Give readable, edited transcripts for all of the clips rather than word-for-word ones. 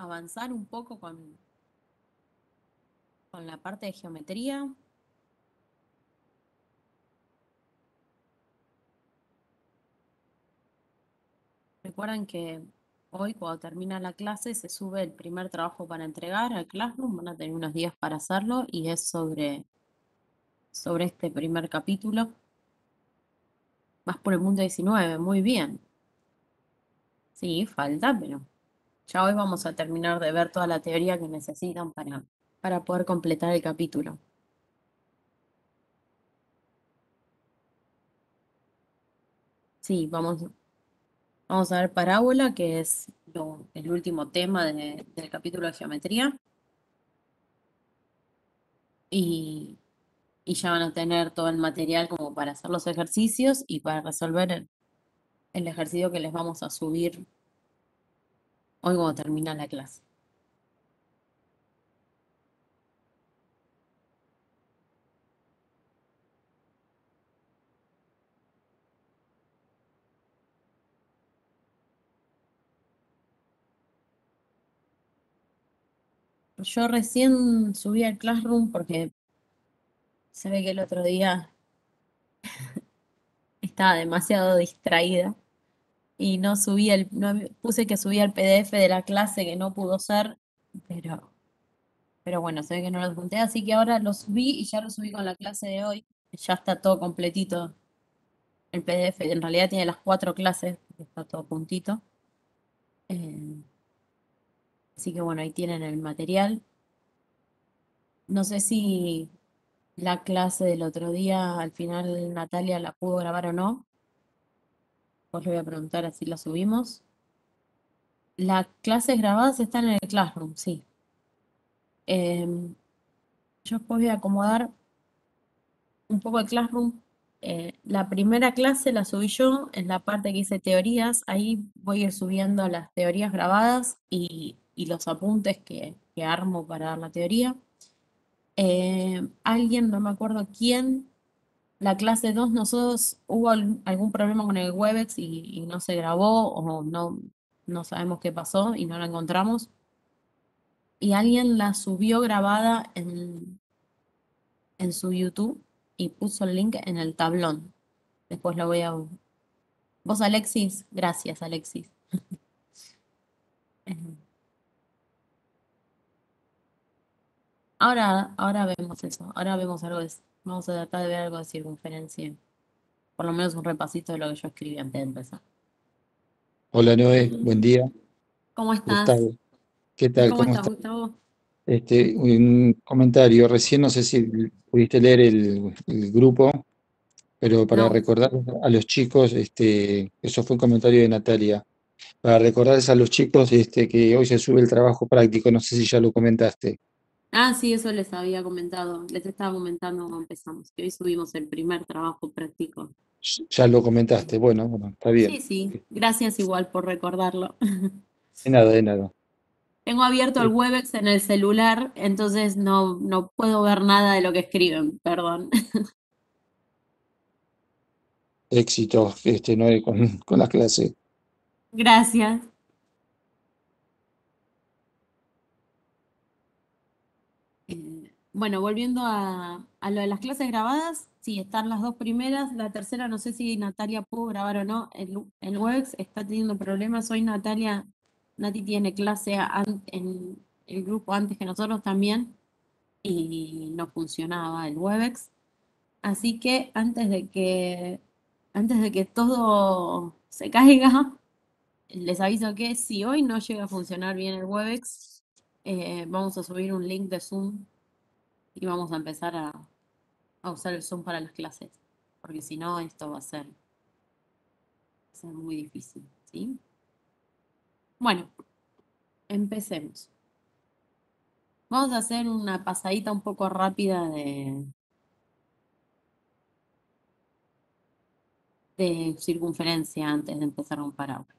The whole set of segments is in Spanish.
avanzar un poco con la parte de geometría. Recuerden que hoy, cuando termina la clase, se sube el primer trabajo para entregar al Classroom. Van a tener unos días para hacerlo y es sobre este primer capítulo. Más por el mundo 19, muy bien. Sí, falta, pero ya hoy vamos a terminar de ver toda la teoría que necesitan para poder completar el capítulo. Sí, vamos a ver parábola, que es el último tema del capítulo de geometría. Y, y ya van a tener todo el material como para hacer los ejercicios y para resolver el ejercicio que les vamos a subir hoy cuando termina la clase. Yo recién subí al Classroom porque se ve que el otro día estaba demasiado distraída y no puse que subía el PDF de la clase que no pudo ser, pero, pero bueno, se ve que no lo junté, así que ahora lo subí y ya lo subí con la clase de hoy. Ya está todo completito el PDF. En realidad tiene las 4 clases, está todo puntito. Eh, Así que bueno, ahí tienen el material. No sé si la clase del otro día al final Natalia la pudo grabar o no. Pues le voy a preguntar así la subimos. Las clases grabadas están en el Classroom, sí. Em, yo después voy a acomodar un poco el Classroom. La primera clase la subí yo en la parte que hice teorías. Ahí voy a ir subiendo las teorías grabadas y los apuntes que armo para dar la teoría. Alguien, no me acuerdo quién, la clase 2 nosotros hubo algún problema con el Webex y no se grabó o no sabemos qué pasó y no la encontramos. Y alguien la subió grabada en su YouTube y puso el link en el tablón. Después lo voy a... ¿Vos, Alexis? Gracias, Alexis. Eh, ahora vemos eso. Ahora vemos algo vamos a tratar de ver algo de circunferencia. Por lo menos un repasito de lo que yo escribí antes de empezar. Hola Noé, buen día. ¿Cómo estás? Gustavo, ¿qué tal? ¿Cómo ¿Cómo estás, estás? Gustavo? Un comentario. Recién no sé si pudiste leer el grupo, pero para No. recordar a los chicos, eso fue un comentario de Natalia. Para recordarles a los chicos, que hoy se sube el trabajo práctico. No sé si ya lo comentaste. Ah, sí, eso les había comentado. Les estaba comentando cuando empezamos, que hoy subimos el primer trabajo práctico. Ya lo comentaste. Bueno, bueno, está bien. Sí, sí. Gracias igual por recordarlo. De nada, de nada. Tengo abierto el Eh, Webex en el celular, entonces no puedo ver nada de lo que escriben, perdón. Éxito, Noé, con la clase. Gracias. Bueno, volviendo a lo de las clases grabadas, sí, están las dos primeras. La tercera, no sé si Natalia pudo grabar o no. El Webex está teniendo problemas. Hoy Nati tiene clase en el grupo antes que nosotros también y no funcionaba el Webex. Así que antes de que todo se caiga, les aviso que si hoy no llega a funcionar bien el Webex, vamos a subir un link de Zoom y vamos a empezar a usar el Zoom para las clases, porque si no, esto va a ser muy difícil, ¿sí? Bueno, empecemos. Vamos a hacer una pasadita un poco rápida de circunferencia antes de empezar un parábola.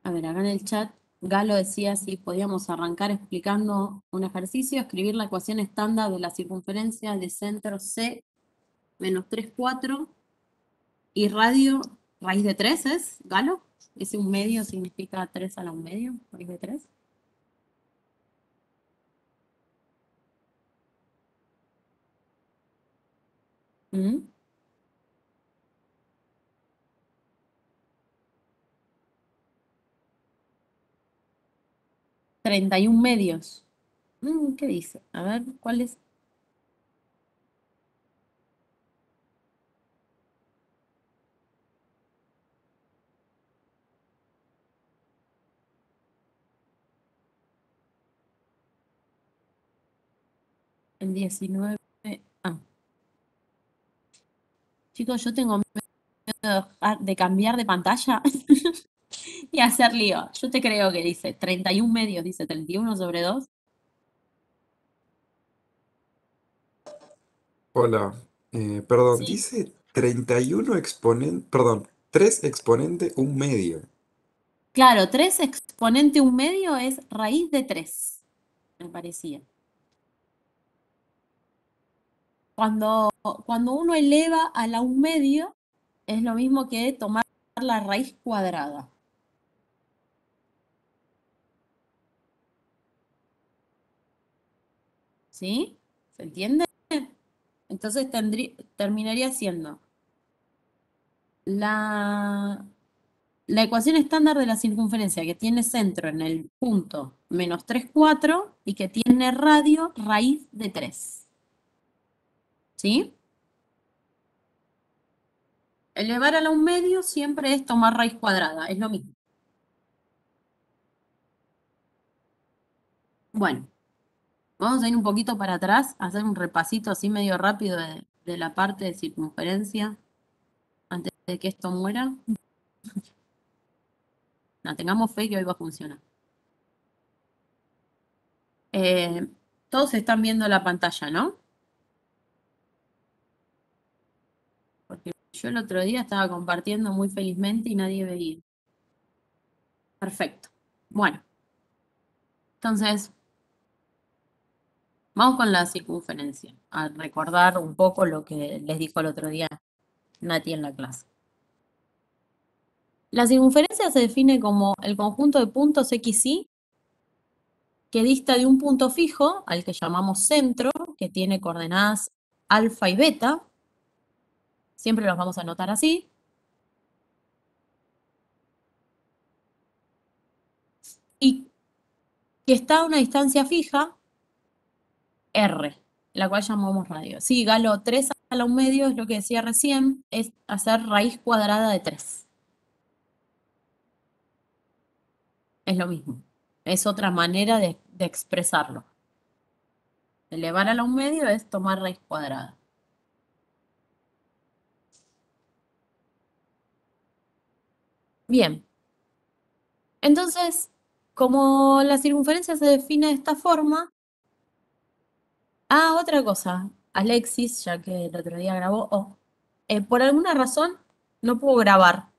A ver, acá en el chat, Galo decía si podíamos arrancar explicando un ejercicio, escribir la ecuación estándar de la circunferencia de centro C menos 3,4 y radio raíz de 3, ¿es, Galo? Ese 1/2 significa 3 a la 1/2, raíz de 3. ¿Mm? 31 medios. ¿Qué dice? A ver, ¿cuál es? El 19. Ah, chicos, yo tengo miedo de cambiar de pantalla y hacer lío. Yo te creo que dice 31 medios, dice 31/2. Hola, perdón, Sí, dice 31 exponente, perdón, 3 exponente un medio. claro, 3 exponente 1/2 es raíz de 3, me parecía. Cuando uno eleva a la 1/2, es lo mismo que tomar la raíz cuadrada. ¿Sí? ¿Se entiende? Entonces terminaría siendo la, la ecuación estándar de la circunferencia que tiene centro en el punto -3,4 y que tiene radio raíz de 3. ¿Sí? Elevar a la 1/2 siempre es tomar raíz cuadrada, es lo mismo. Bueno, vamos a ir un poquito para atrás, a hacer un repasito así medio rápido de la parte de circunferencia antes de que esto muera. No, tengamos fe que hoy va a funcionar. Todos están viendo la pantalla, ¿no? Porque yo el otro día estaba compartiendo muy felizmente y nadie veía. Perfecto. Bueno, entonces vamos con la circunferencia, a recordar un poco lo que les dijo el otro día Nati en la clase. La circunferencia se define como el conjunto de puntos X, Y que dista de un punto fijo, al que llamamos centro, que tiene coordenadas alfa y beta. Siempre los vamos a anotar así. Y que está a una distancia fija, R, la cual llamamos radio. Sí, Galo, 3 a la 1/2 es lo que decía recién, es hacer raíz cuadrada de 3. Es lo mismo. Es otra manera de expresarlo. Elevar a la 1/2 es tomar raíz cuadrada. Bien. Entonces, como la circunferencia se define de esta forma. Ah, otra cosa. Alexis, ya que el otro día grabó, por alguna razón no puedo grabar.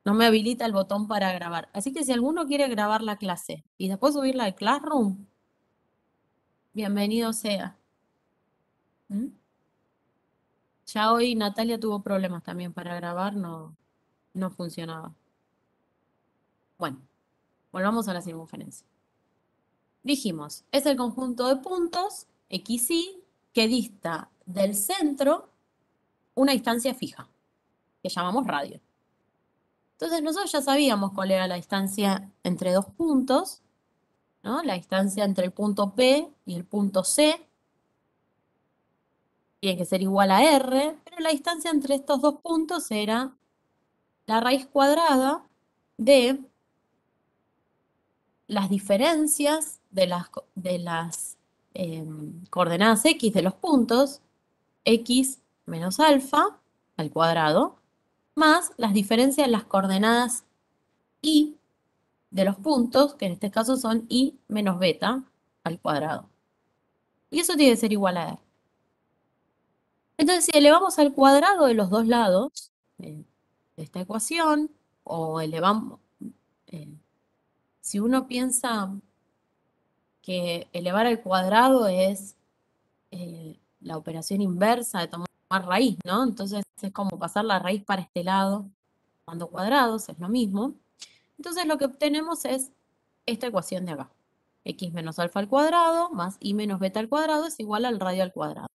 No me habilita el botón para grabar. Así que si alguno quiere grabar la clase y después subirla al Classroom, bienvenido sea. ¿Mm? Ya hoy Natalia tuvo problemas también para grabar, no funcionaba. Bueno, volvamos a la circunferencia. Dijimos, es el conjunto de puntos, X, Y, que dista del centro una distancia fija, que llamamos radio. Entonces nosotros ya sabíamos cuál era la distancia entre dos puntos, ¿no? La distancia entre el punto P y el punto C tiene que ser igual a R, pero la distancia entre estos dos puntos era la raíz cuadrada de las diferencias de las coordenadas X de los puntos, X menos alfa al cuadrado, más las diferencias de las coordenadas Y de los puntos, que en este caso son Y menos beta al cuadrado. Y eso tiene que ser igual a R. Entonces, si elevamos al cuadrado de los dos lados de esta ecuación, o elevamos, si uno piensa que elevar al cuadrado es la operación inversa de tomar raíz, ¿no? Entonces es como pasar la raíz para este lado, tomando cuadrados, es lo mismo. Entonces lo que obtenemos es esta ecuación de acá. X menos alfa al cuadrado más y menos beta al cuadrado es igual al radio al cuadrado.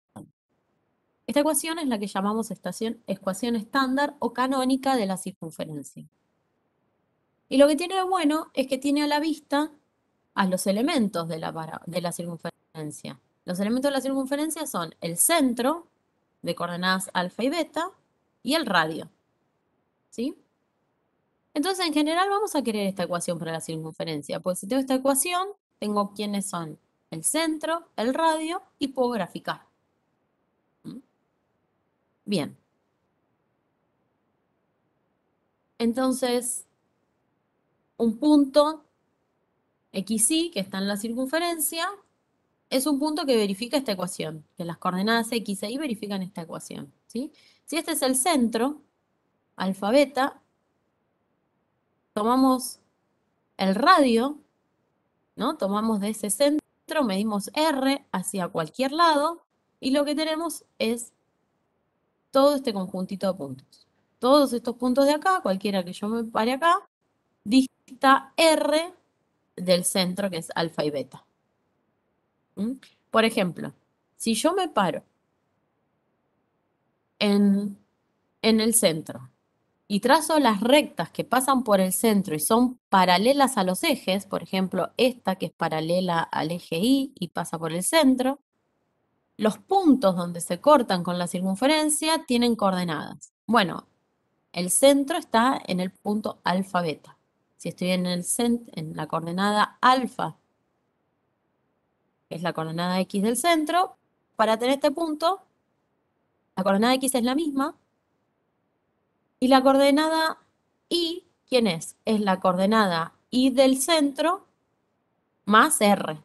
Esta ecuación es la que llamamos ecuación estándar o canónica de la circunferencia. Y lo que tiene de bueno es que tiene a la vista a los elementos de la circunferencia. Los elementos de la circunferencia son el centro, de coordenadas alfa y beta, y el radio. ¿Sí? Entonces, en general, vamos a querer esta ecuación para la circunferencia. Pues si tengo esta ecuación, tengo quiénes son el centro, el radio, y puedo graficar. ¿Mm? Bien. Entonces, un punto XY, que está en la circunferencia, es un punto que verifica esta ecuación, que las coordenadas X e Y verifican esta ecuación. ¿Sí? Si este es el centro, alfa, beta, tomamos el radio, ¿no? Tomamos de ese centro, medimos R hacia cualquier lado, y lo que tenemos es todo este conjuntito de puntos. Todos estos puntos de acá, cualquiera que yo me pare acá, dista R del centro, que es alfa y beta. ¿Mm? Por ejemplo, si yo me paro en el centro y trazo las rectas que pasan por el centro y son paralelas a los ejes, por ejemplo, esta que es paralela al eje Y y pasa por el centro, los puntos donde se cortan con la circunferencia tienen coordenadas. Bueno, el centro está en el punto alfa beta. Si estoy en la coordenada alfa, que es la coordenada X del centro, para tener este punto, la coordenada X es la misma, y la coordenada Y, ¿quién es? Es la coordenada Y del centro más R.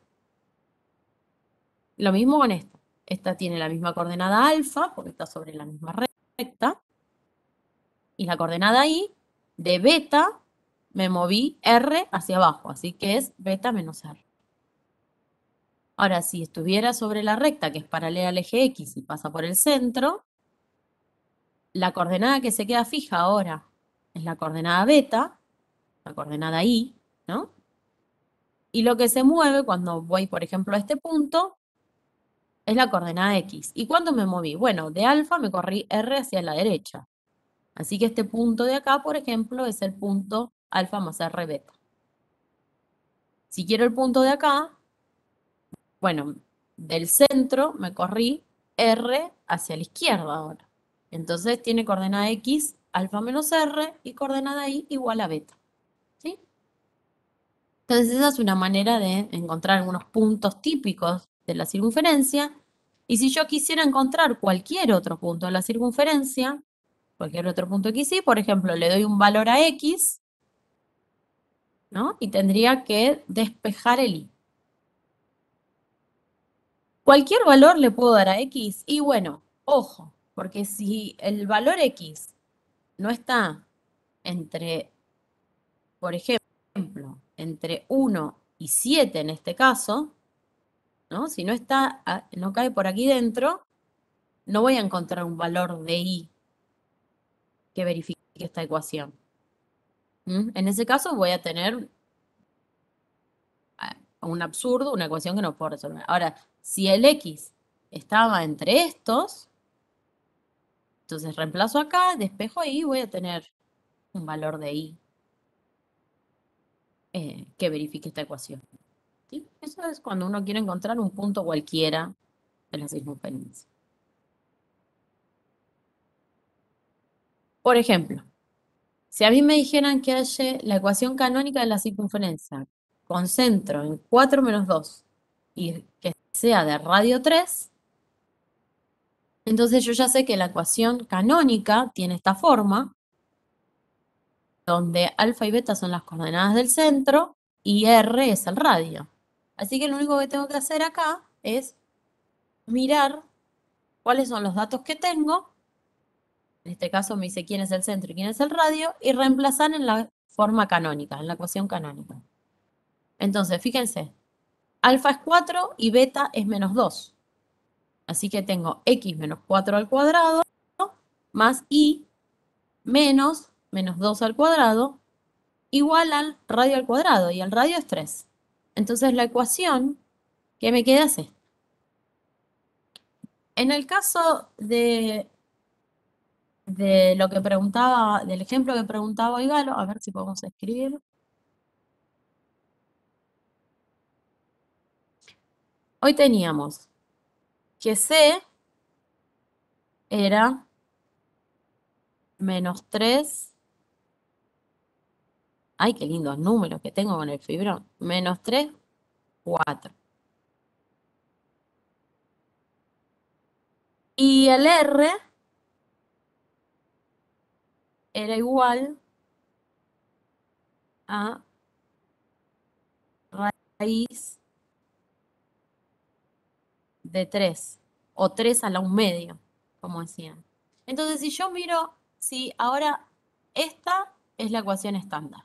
Lo mismo con esta. Esta tiene la misma coordenada alfa, porque está sobre la misma recta. Y la coordenada Y de beta me moví R hacia abajo, así que es beta menos R. Ahora, si estuviera sobre la recta, que es paralela al eje X y pasa por el centro, la coordenada que se queda fija ahora es la coordenada beta, la coordenada Y, ¿no? Y lo que se mueve cuando voy, por ejemplo, a este punto, es la coordenada X. ¿Y cuándo me moví? Bueno, de alfa me corrí R hacia la derecha. Así que este punto de acá, por ejemplo, es el punto alfa más R beta. Si quiero el punto de acá, bueno, del centro me corrí R hacia la izquierda ahora. Entonces tiene coordenada X, alfa menos R, y coordenada Y igual a beta. ¿Sí? Entonces esa es una manera de encontrar algunos puntos típicos de la circunferencia. Y si yo quisiera encontrar cualquier otro punto de la circunferencia, cualquier otro punto XY, por ejemplo, le doy un valor a X, ¿no? Y tendría que despejar el Y. Cualquier valor le puedo dar a X y bueno, ojo, porque si el valor X no está entre, por ejemplo, entre 1 y 7 en este caso, ¿no? Si no está, no cae por aquí dentro, no voy a encontrar un valor de Y que verifique esta ecuación. En ese caso voy a tener un absurdo, una ecuación que no puedo resolver. Ahora, si el X estaba entre estos, entonces reemplazo acá, despejo Y, voy a tener un valor de Y que verifique esta ecuación. ¿Sí? Eso es cuando uno quiere encontrar un punto cualquiera de la circunferencia. Por ejemplo, si a mí me dijeran que halle la ecuación canónica de la circunferencia con centro en 4 menos 2 y que sea de radio 3, entonces yo ya sé que la ecuación canónica tiene esta forma, donde alfa y beta son las coordenadas del centro y R es el radio. Así que lo único que tengo que hacer acá es mirar cuáles son los datos que tengo. En este caso me dice quién es el centro y quién es el radio, y reemplazar en la forma canónica, en la ecuación canónica. Entonces, fíjense, alfa es 4 y beta es menos 2. Así que tengo x menos 4 al cuadrado más y menos 2 al cuadrado, igual al radio al cuadrado, y el radio es 3. Entonces la ecuación que me queda es esta. En el caso de lo que preguntaba, del ejemplo que preguntaba Igalo, a ver si podemos escribir. Hoy teníamos que C era menos 3. Ay, qué lindos números que tengo con el fibrón. Menos 3, 4. Y el R era igual a raíz de 3, o 3 a la 1/2, como decían. Entonces, si yo miro, si ahora esta es la ecuación estándar,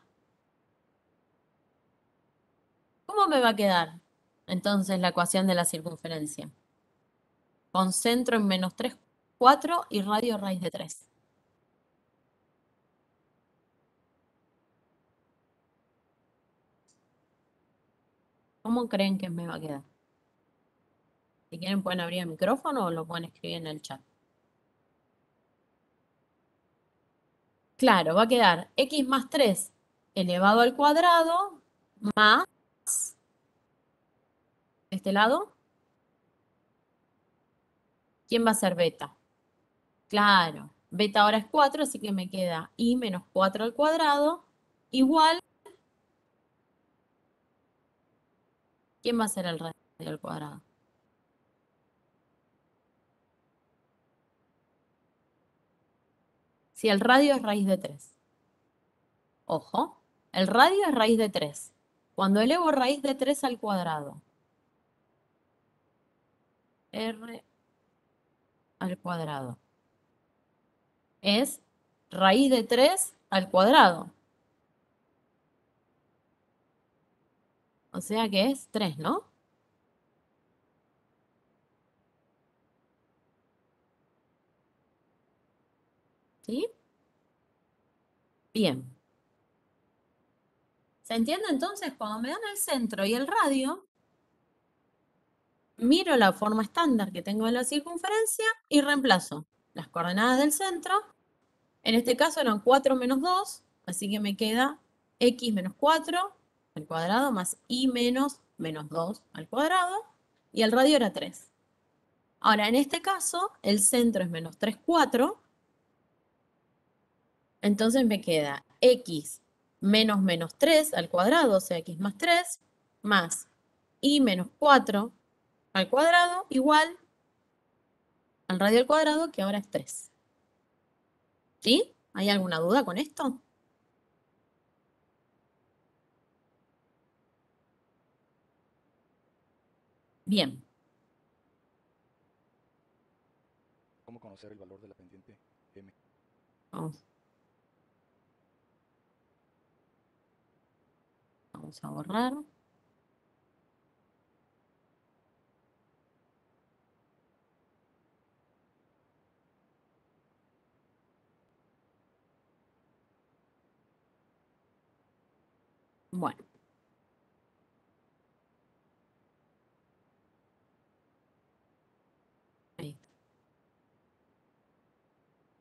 ¿cómo me va a quedar entonces la ecuación de la circunferencia? Con centro en menos 3, 4 y radio raíz de 3. ¿Cómo creen que me va a quedar? Si quieren pueden abrir el micrófono o lo pueden escribir en el chat. Claro, va a quedar x más 3 elevado al cuadrado más este lado. ¿Quién va a ser beta? Claro, beta ahora es 4, así que me queda y menos 4 al cuadrado igual. ¿Quién va a ser el radio al cuadrado? Si el radio es raíz de 3. Ojo, el radio es raíz de 3. Cuando elevo raíz de 3 al cuadrado, r al cuadrado es raíz de 3 al cuadrado. O sea que es 3, ¿no? ¿Sí? Bien. ¿Se entiende entonces? Cuando me dan el centro y el radio, miro la forma estándar que tengo de la circunferencia y reemplazo las coordenadas del centro. En este caso eran 4 menos 2, así que me queda x menos 4 al cuadrado más y menos 2 al cuadrado, y el radio era 3. Ahora, en este caso, el centro es menos 3, 4, entonces me queda x menos 3 al cuadrado, o sea, x más 3, más y menos 4 al cuadrado, igual al radio al cuadrado, que ahora es 3. ¿Sí? ¿Hay alguna duda con esto? Bien. ¿Cómo conocer el valor de la pendiente M? Vamos a borrar. Bueno. Ahí está.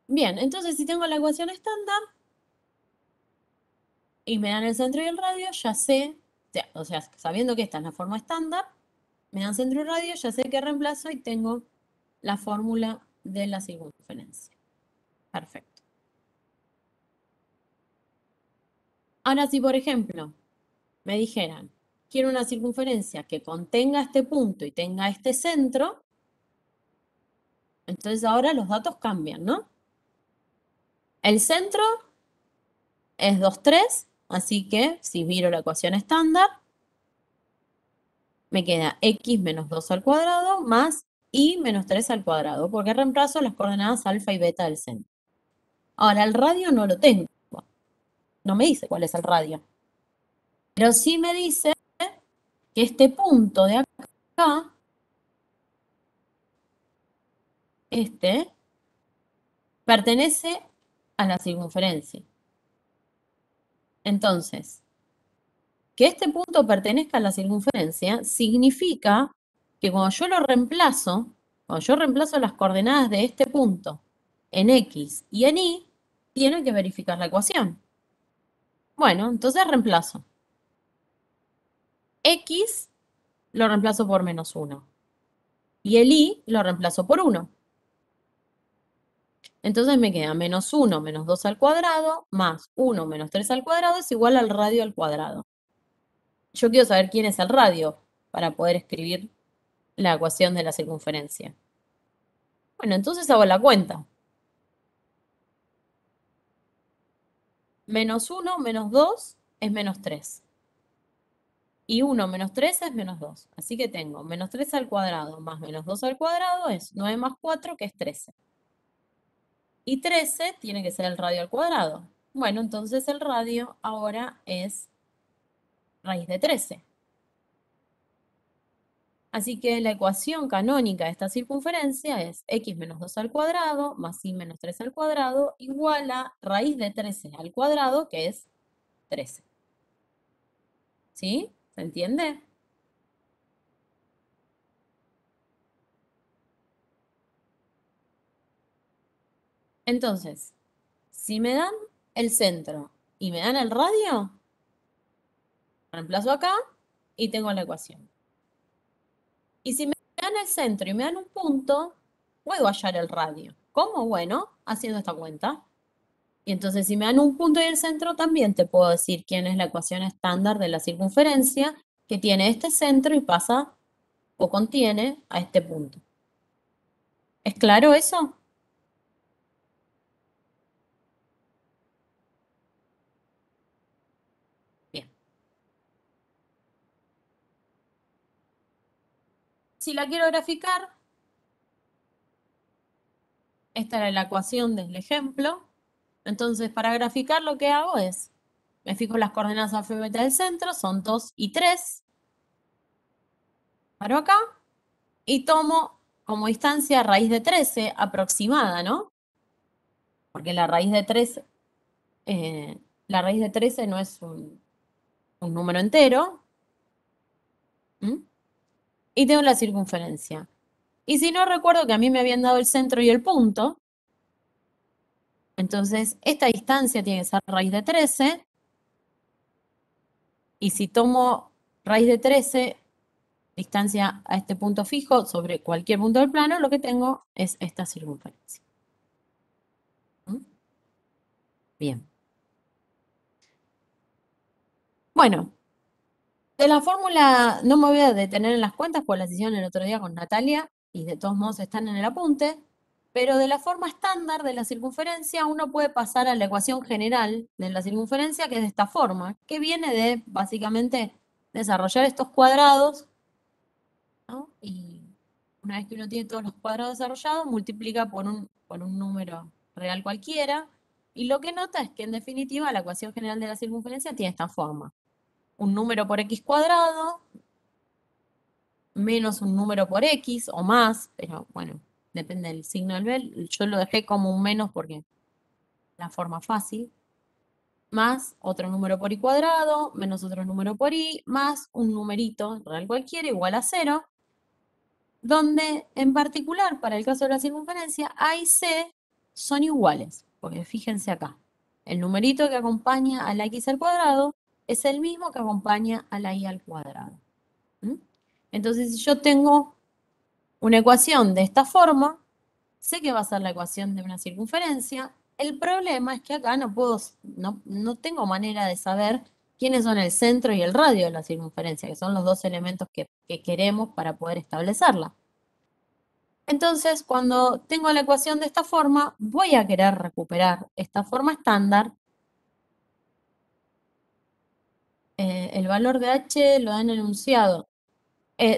Bien, entonces si tengo la ecuación estándar y me dan el centro y el radio, ya sé, o sea, sabiendo que esta es la forma estándar, me dan centro y radio, ya sé que reemplazo y tengo la fórmula de la circunferencia. Perfecto. Ahora, si por ejemplo me dijeran, quiero una circunferencia que contenga este punto y tenga este centro, entonces ahora los datos cambian, ¿no? El centro es 2, 3, así que si miro la ecuación estándar, me queda x menos 2 al cuadrado más y menos 3 al cuadrado, porque reemplazo las coordenadas alfa y beta del centro. Ahora, el radio no lo tengo. No me dice cuál es el radio. Pero sí me dice que este punto de acá, este, pertenece a la circunferencia. Entonces, que este punto pertenezca a la circunferencia significa que cuando yo reemplazo las coordenadas de este punto en X y en Y, tiene que verificar la ecuación. Bueno, entonces reemplazo. X lo reemplazo por -1. Y el Y lo reemplazo por 1. Entonces me queda -1 menos 2 al cuadrado más 1 menos 3 al cuadrado es igual al radio al cuadrado. Yo quiero saber quién es el radio para poder escribir la ecuación de la circunferencia. Bueno, entonces hago la cuenta. -1 menos 2 es -3. Y 1 menos 3 es -2. Así que tengo -3 al cuadrado más -2 al cuadrado es 9 más 4, que es 13. Y 13 tiene que ser el radio al cuadrado. Bueno, entonces el radio ahora es raíz de 13. Así que la ecuación canónica de esta circunferencia es x menos 2 al cuadrado más y menos 3 al cuadrado igual a raíz de 13 al cuadrado, que es 13. ¿Sí? ¿Se entiende? Entonces, si me dan el centro y me dan el radio, reemplazo acá y tengo la ecuación. Y si me dan el centro y me dan un punto, puedo hallar el radio. ¿Cómo? Bueno, haciendo esta cuenta. Y entonces, si me dan un punto y el centro, también te puedo decir quién es la ecuación estándar de la circunferencia que tiene este centro y pasa o contiene a este punto. ¿Es claro eso? Bien. Si la quiero graficar, esta era la ecuación del ejemplo. Entonces, para graficar lo que hago es, me fijo las coordenadas alfabéticas del centro, son 2 y 3. Paro acá y tomo como distancia raíz de 13 aproximada, ¿no? Porque la raíz de 13 no es un número entero. Y tengo la circunferencia. Y si no, recuerdo que a mí me habían dado el centro y el punto. Entonces, esta distancia tiene que ser raíz de 13. Y si tomo raíz de 13, distancia a este punto fijo sobre cualquier punto del plano, lo que tengo es esta circunferencia. Bien. Bueno, de la fórmula no me voy a detener en las cuentas, pues las hicieron el otro día con Natalia y de todos modos están en el apunte, pero de la forma estándar de la circunferencia uno puede pasar a la ecuación general de la circunferencia, que es de esta forma, que viene de básicamente desarrollar estos cuadrados, ¿no? Y una vez que uno tiene todos los cuadrados desarrollados, multiplica por un número real cualquiera, y lo que nota es que en definitiva la ecuación general de la circunferencia tiene esta forma. Un número por x cuadrado menos un número por x o más, pero bueno, depende del signo del bel. Yo lo dejé como un menos porque la forma fácil, más otro número por y cuadrado, menos otro número por y, más un numerito real cualquiera igual a 0, donde en particular para el caso de la circunferencia A y C son iguales, porque fíjense acá, el numerito que acompaña a la x al cuadrado es el mismo que acompaña a la y al cuadrado. Entonces, si yo tengo una ecuación de esta forma, sé que va a ser la ecuación de una circunferencia. El problema es que acá no tengo manera de saber quiénes son el centro y el radio de la circunferencia, que son los dos elementos que queremos para poder establecerla. Entonces, cuando tengo la ecuación de esta forma, voy a querer recuperar esta forma estándar. El valor de h lo da en el enunciado.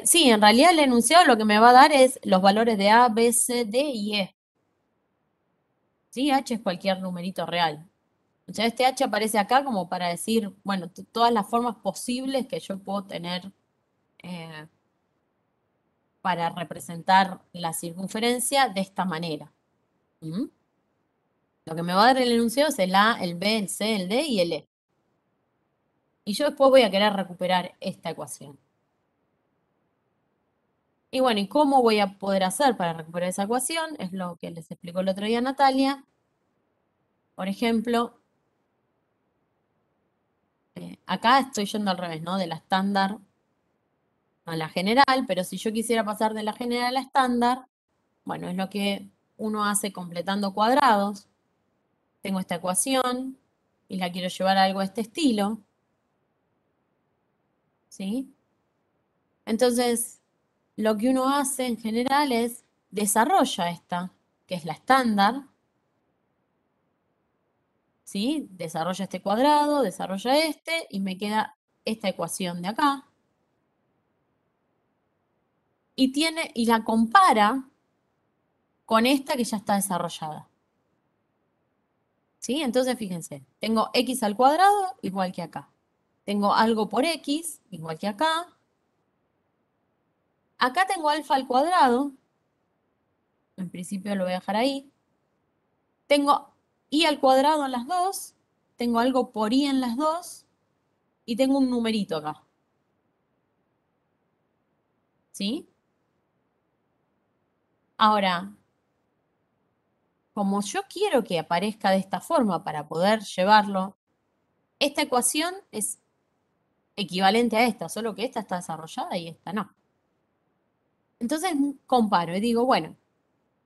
Sí, en realidad el enunciado lo que me va a dar es los valores de A, B, C, D y E. ¿Sí? H es cualquier numerito real. O sea, este H aparece acá como para decir, bueno, todas las formas posibles que yo puedo tener para representar la circunferencia de esta manera. Lo que me va a dar el enunciado es el A, el B, el C, el D y el E. Y yo después voy a querer recuperar esta ecuación. Y bueno, ¿y cómo voy a poder hacer para recuperar esa ecuación? Es lo que les explicó el otro día Natalia. Por ejemplo, acá estoy yendo al revés, ¿no? De la estándar a la general, pero si yo quisiera pasar de la general a la estándar, bueno, es lo que uno hace completando cuadrados. Tengo esta ecuación y la quiero llevar a algo de este estilo. ¿Sí? Entonces, lo que uno hace en general es desarrolla esta, que es la estándar. ¿Sí? Desarrolla este cuadrado, desarrolla este y me queda esta ecuación de acá. Y la compara con esta que ya está desarrollada. ¿Sí? Entonces, fíjense, tengo x al cuadrado igual que acá. Tengo algo por x igual que acá. Acá tengo alfa al cuadrado. En principio lo voy a dejar ahí. Tengo y al cuadrado en las dos. Tengo algo por y en las dos. Y tengo un numerito acá. ¿Sí? Ahora, como yo quiero que aparezca de esta forma para poder llevarlo, esta ecuación es equivalente a esta, solo que esta está desarrollada y esta no. Entonces comparo y digo, bueno,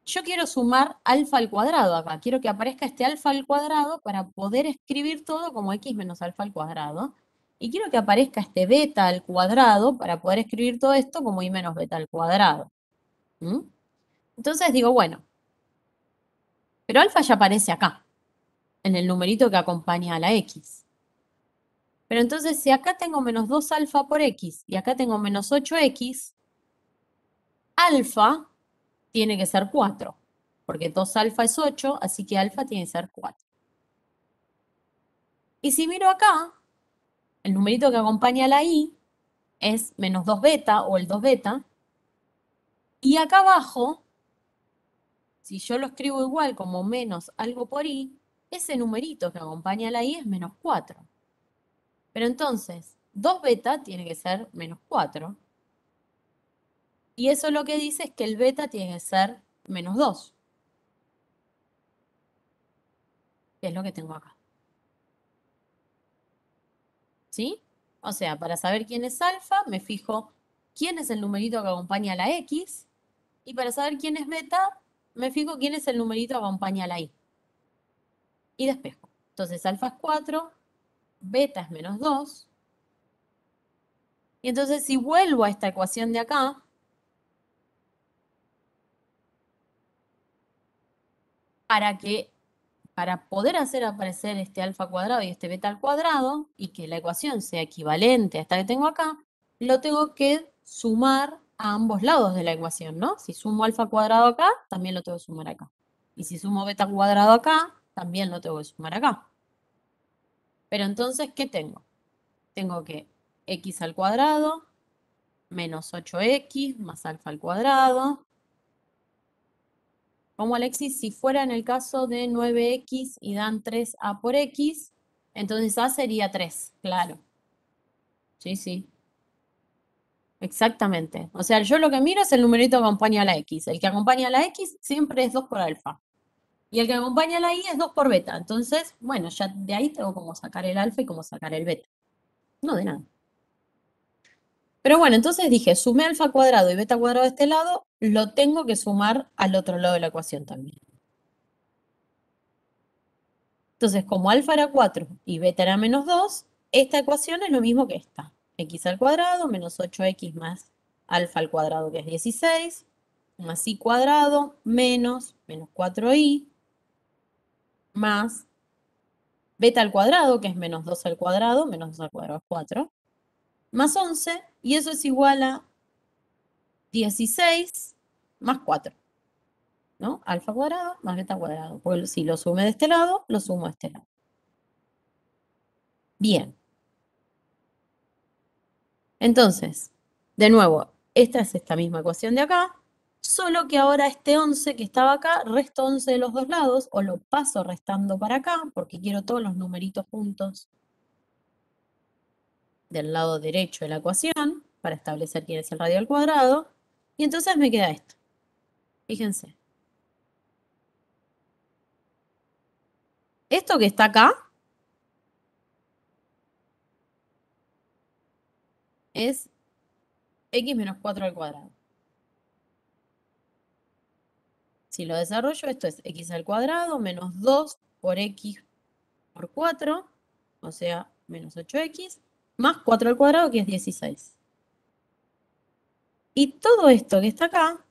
yo quiero sumar alfa al cuadrado acá. Quiero que aparezca este alfa al cuadrado para poder escribir todo como x menos alfa al cuadrado. Y quiero que aparezca este beta al cuadrado para poder escribir todo esto como y menos beta al cuadrado. ¿Mm? Entonces digo, bueno, pero alfa ya aparece acá, en el numerito que acompaña a la x. Pero entonces si acá tengo menos 2 alfa por x y acá tengo menos 8x, alfa tiene que ser 4, porque 2 alfa es 8, así que alfa tiene que ser 4. Y si miro acá, el numerito que acompaña a la i es menos 2 beta o el 2 beta, y acá abajo, si yo lo escribo igual como menos algo por i, ese numerito que acompaña a la i es menos 4. Pero entonces, 2 beta tiene que ser menos 4. Y eso lo que dice es que el beta tiene que ser menos 2, que es lo que tengo acá. ¿Sí? O sea, para saber quién es alfa, me fijo quién es el numerito que acompaña a la x, y para saber quién es beta, me fijo quién es el numerito que acompaña a la y. Y despejo. Entonces, alfa es 4, beta es menos 2. Y entonces, si vuelvo a esta ecuación de acá, para poder hacer aparecer este alfa cuadrado y este beta al cuadrado, y que la ecuación sea equivalente a esta que tengo acá, lo tengo que sumar a ambos lados de la ecuación, ¿no? Si sumo alfa cuadrado acá, también lo tengo que sumar acá. Y si sumo beta cuadrado acá, también lo tengo que sumar acá. Pero entonces, ¿qué tengo? Tengo que x al cuadrado menos 8x más alfa al cuadrado. Como Alexis, si fuera en el caso de 9x y dan 3a por x, entonces a sería 3, claro. Sí, sí. Exactamente. O sea, yo lo que miro es el numerito que acompaña a la x. El que acompaña a la x siempre es 2 por alfa. Y el que acompaña a la y es 2 por beta. Entonces, bueno, ya de ahí tengo como sacar el alfa y como sacar el beta. No, de nada. Pero bueno, entonces dije, sumé alfa cuadrado y beta cuadrado de este lado, lo tengo que sumar al otro lado de la ecuación también. Entonces, como alfa era 4 y beta era menos 2, esta ecuación es lo mismo que esta. X al cuadrado menos 8x más alfa al cuadrado, que es 16, más y cuadrado menos 4y, más beta al cuadrado, que es menos 2 al cuadrado, menos 2 al cuadrado es 4, más 11, y eso es igual a 16 más 4, ¿no? Alfa cuadrado más beta cuadrado. Porque si lo sume de este lado, lo sumo de este lado. Bien. Entonces, de nuevo, esta es esta misma ecuación de acá, solo que ahora este 11 que estaba acá, resto 11 de los dos lados, o lo paso restando para acá, porque quiero todos los numeritos juntos. del lado derecho de la ecuación para establecer quién es el radio al cuadrado. Y entonces me queda esto. Fíjense. Esto que está acá es x menos 4 al cuadrado. Si lo desarrollo, esto es x al cuadrado menos 2 por x por 4, o sea, menos 8x, más 4 al cuadrado, que es 16. Y todo esto que está acá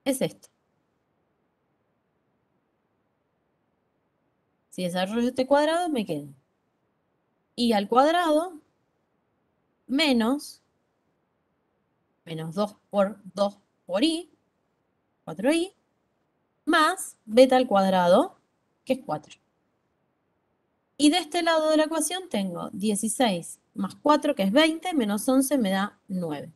es esto. Si desarrollo este cuadrado, me queda y al cuadrado menos 2 por i, 4i, más beta al cuadrado, que es 4. Y de este lado de la ecuación tengo 16 más 4, que es 20, menos 11 me da 9.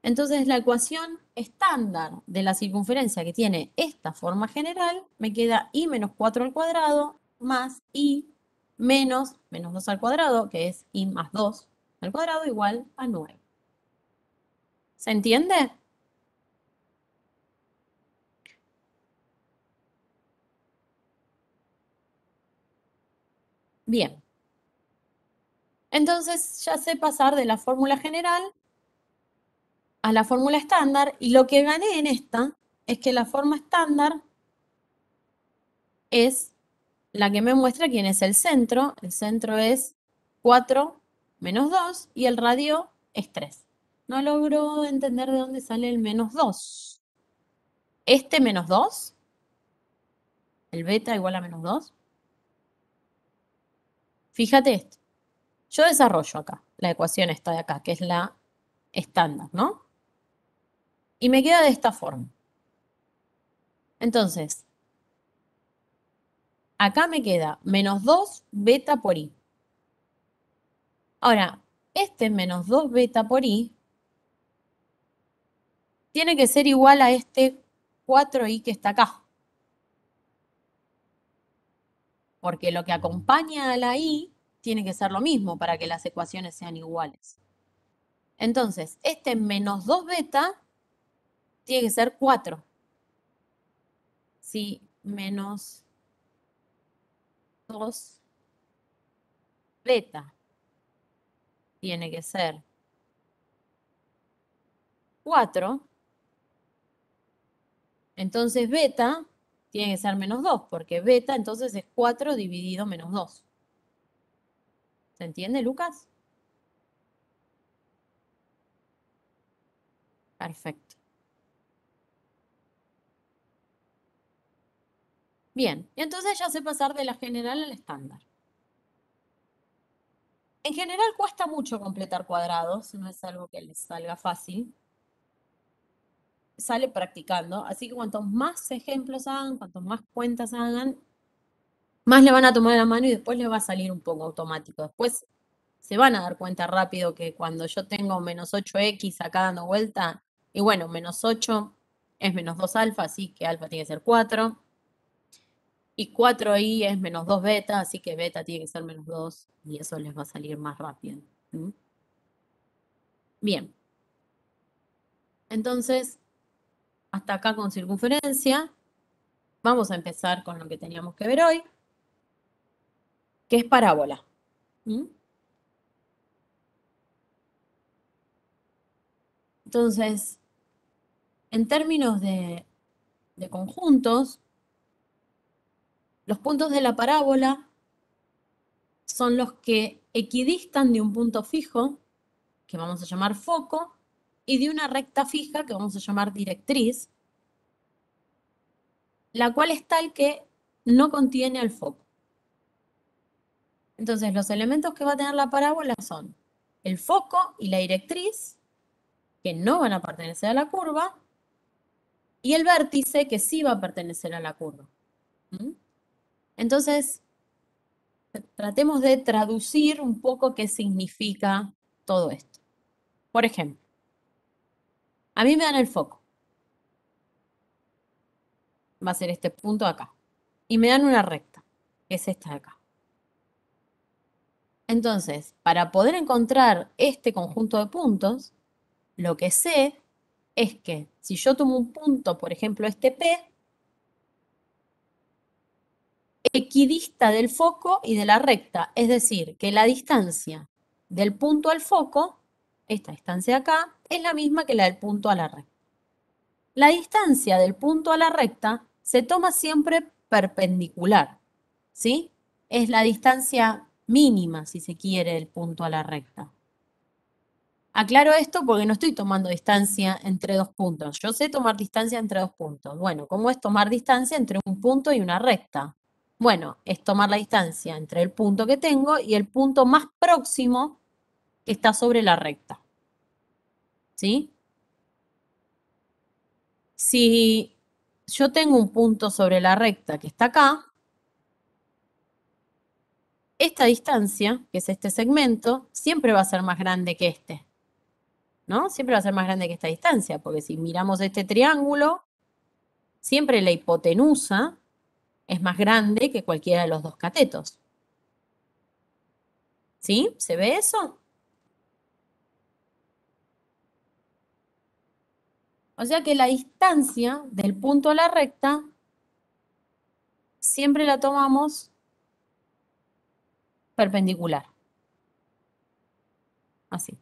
Entonces la ecuación estándar de la circunferencia, que tiene esta forma general, me queda i menos 4 al cuadrado más i menos 2 al cuadrado, que es i más 2 al cuadrado, igual a 9. ¿Se entiende? Bien. Entonces ya sé pasar de la fórmula general a la fórmula estándar, y lo que gané en esta es que la forma estándar es la que me muestra quién es el centro. El centro es 4 menos 2 y el radio es 3. No logro entender de dónde sale el menos 2. Este menos 2, el beta igual a menos 2. Fíjate esto. Yo desarrollo acá la ecuación esta de acá, que es la estándar, ¿no? Y me queda de esta forma. Entonces, acá me queda menos 2 beta por i. Ahora, este menos 2 beta por i tiene que ser igual a este 4i que está acá. Porque lo que acompaña a la i tiene que ser lo mismo para que las ecuaciones sean iguales. Entonces, este menos 2 beta tiene que ser 4. Si menos 2 beta tiene que ser 4, entonces beta tiene que ser menos 2, porque beta entonces es 4 dividido menos 2. ¿Se entiende, Lucas? Perfecto. Bien, entonces ya sé pasar de la general al estándar. En general cuesta mucho completar cuadrados, no es algo que les salga fácil. Sale practicando, así que cuantos más ejemplos hagan, cuantos más cuentas hagan, más le van a tomar la mano y después le va a salir un poco automático. Después se van a dar cuenta rápido que cuando yo tengo menos 8x acá dando vuelta, y bueno, menos 8 es menos 2 alfa, así que alfa tiene que ser 4. Y 4i es menos 2 beta, así que beta tiene que ser menos 2, y eso les va a salir más rápido. ¿Mm? Bien. Entonces, hasta acá con circunferencia. Vamos a empezar con lo que teníamos que ver hoy, que es parábola. ¿Mm? Entonces, en términos de conjuntos, los puntos de la parábola son los que equidistan de un punto fijo, que vamos a llamar foco, y de una recta fija, que vamos a llamar directriz, la cual es tal que no contiene al foco. Entonces, los elementos que va a tener la parábola son el foco y la directriz, que no van a pertenecer a la curva, y el vértice, que sí va a pertenecer a la curva. ¿Mm? Entonces, tratemos de traducir un poco qué significa todo esto. Por ejemplo, a mí me dan el foco. Va a ser este punto acá. y me dan una recta, que es esta de acá. Entonces, para poder encontrar este conjunto de puntos, lo que sé es que si yo tomo un punto, por ejemplo este P, equidista del foco y de la recta, es decir, que la distancia del punto al foco, esta distancia de acá, es la misma que la del punto a la recta. La distancia del punto a la recta se toma siempre perpendicular, ¿sí? Es la distancia mínima, si se quiere, del punto a la recta. Aclaro esto porque no estoy tomando distancia entre dos puntos. Yo sé tomar distancia entre dos puntos. Bueno, ¿cómo es tomar distancia entre un punto y una recta? Bueno, es tomar la distancia entre el punto que tengo y el punto más próximo que está sobre la recta. ¿Sí? Si yo tengo un punto sobre la recta que está acá, esta distancia, que es este segmento, siempre va a ser más grande que este, ¿no? Siempre va a ser más grande que esta distancia, porque si miramos este triángulo, siempre la hipotenusa es más grande que cualquiera de los dos catetos. ¿Sí? ¿Se ve eso? O sea que la distancia del punto a la recta siempre la tomamos perpendicular. Así.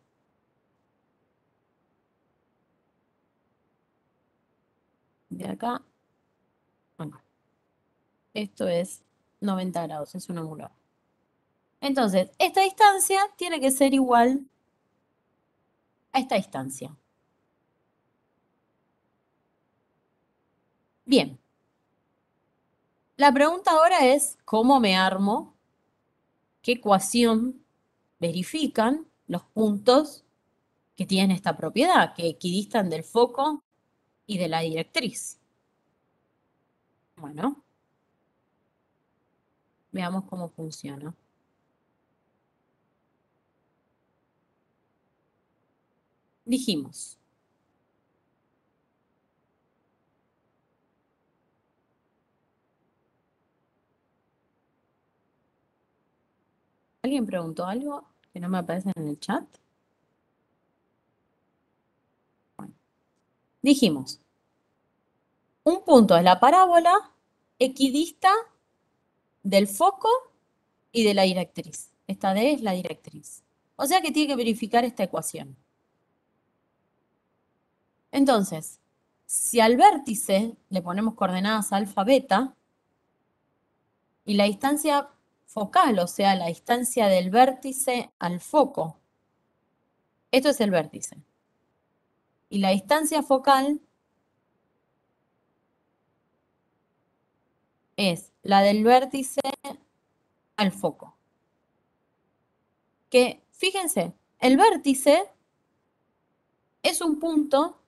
De acá, acá. Esto es 90 grados, es un ángulo. Entonces, esta distancia tiene que ser igual a esta distancia. Bien. La pregunta ahora es, ¿cómo me armo? ¿Qué ecuación verifican los puntos que tienen esta propiedad, que equidistan del foco y de la directriz? Bueno, veamos cómo funciona. Dijimos, ¿alguien preguntó algo que no me aparece en el chat? Bueno, dijimos, un punto es la parábola equidista del foco y de la directriz. Esta D es la directriz. O sea que tiene que verificar esta ecuación. Entonces, si al vértice le ponemos coordenadas alfa, beta, y la distancia focal, o sea, la distancia del vértice al foco, esto es el vértice. Y la distancia focal es la del vértice al foco. Que, fíjense, el vértice es un punto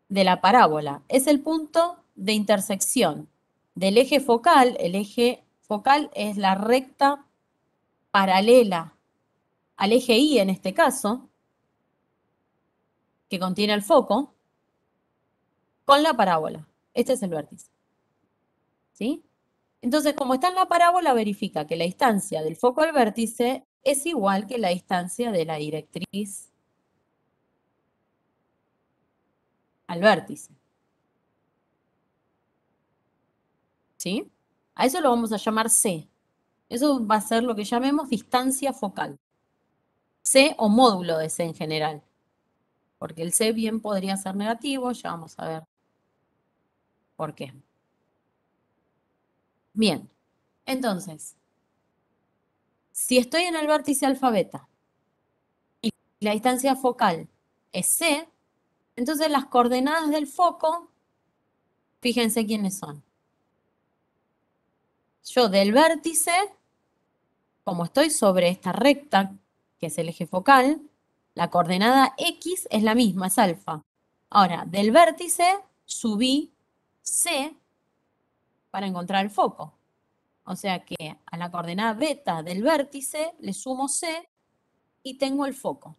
de la parábola, es el punto de intersección del eje focal. El eje focal es la recta paralela al eje Y en este caso, que contiene el foco, con la parábola. Este es el vértice. ¿Sí? Entonces, como está en la parábola, verifica que la distancia del foco al vértice es igual que la distancia de la directriz al vértice. ¿Sí? A eso lo vamos a llamar C. Eso va a ser lo que llamemos distancia focal. C o módulo de C en general. Porque el C bien podría ser negativo, ya vamos a ver por qué. Bien, entonces, si estoy en el vértice alfa beta y la distancia focal es C, entonces las coordenadas del foco, fíjense quiénes son. Yo del vértice, como estoy sobre esta recta, que es el eje focal, la coordenada X es la misma, es alfa. Ahora, del vértice subí C para encontrar el foco. O sea que a la coordenada beta del vértice le sumo C y tengo el foco.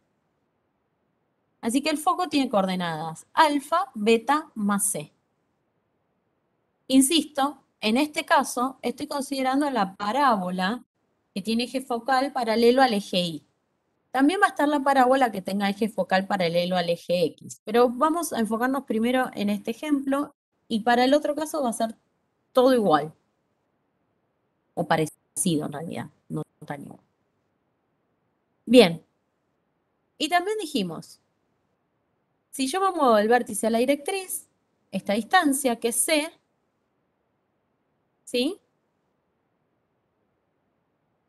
Así que el foco tiene coordenadas alfa, beta más C. Insisto En este caso, estoy considerando la parábola que tiene eje focal paralelo al eje Y. También va a estar la parábola que tenga eje focal paralelo al eje X. Pero vamos a enfocarnos primero en este ejemplo y para el otro caso va a ser todo igual. O parecido en realidad, no tan igual. Bien. Y también dijimos, si yo me muevo del vértice a la directriz, esta distancia que es C, ¿sí?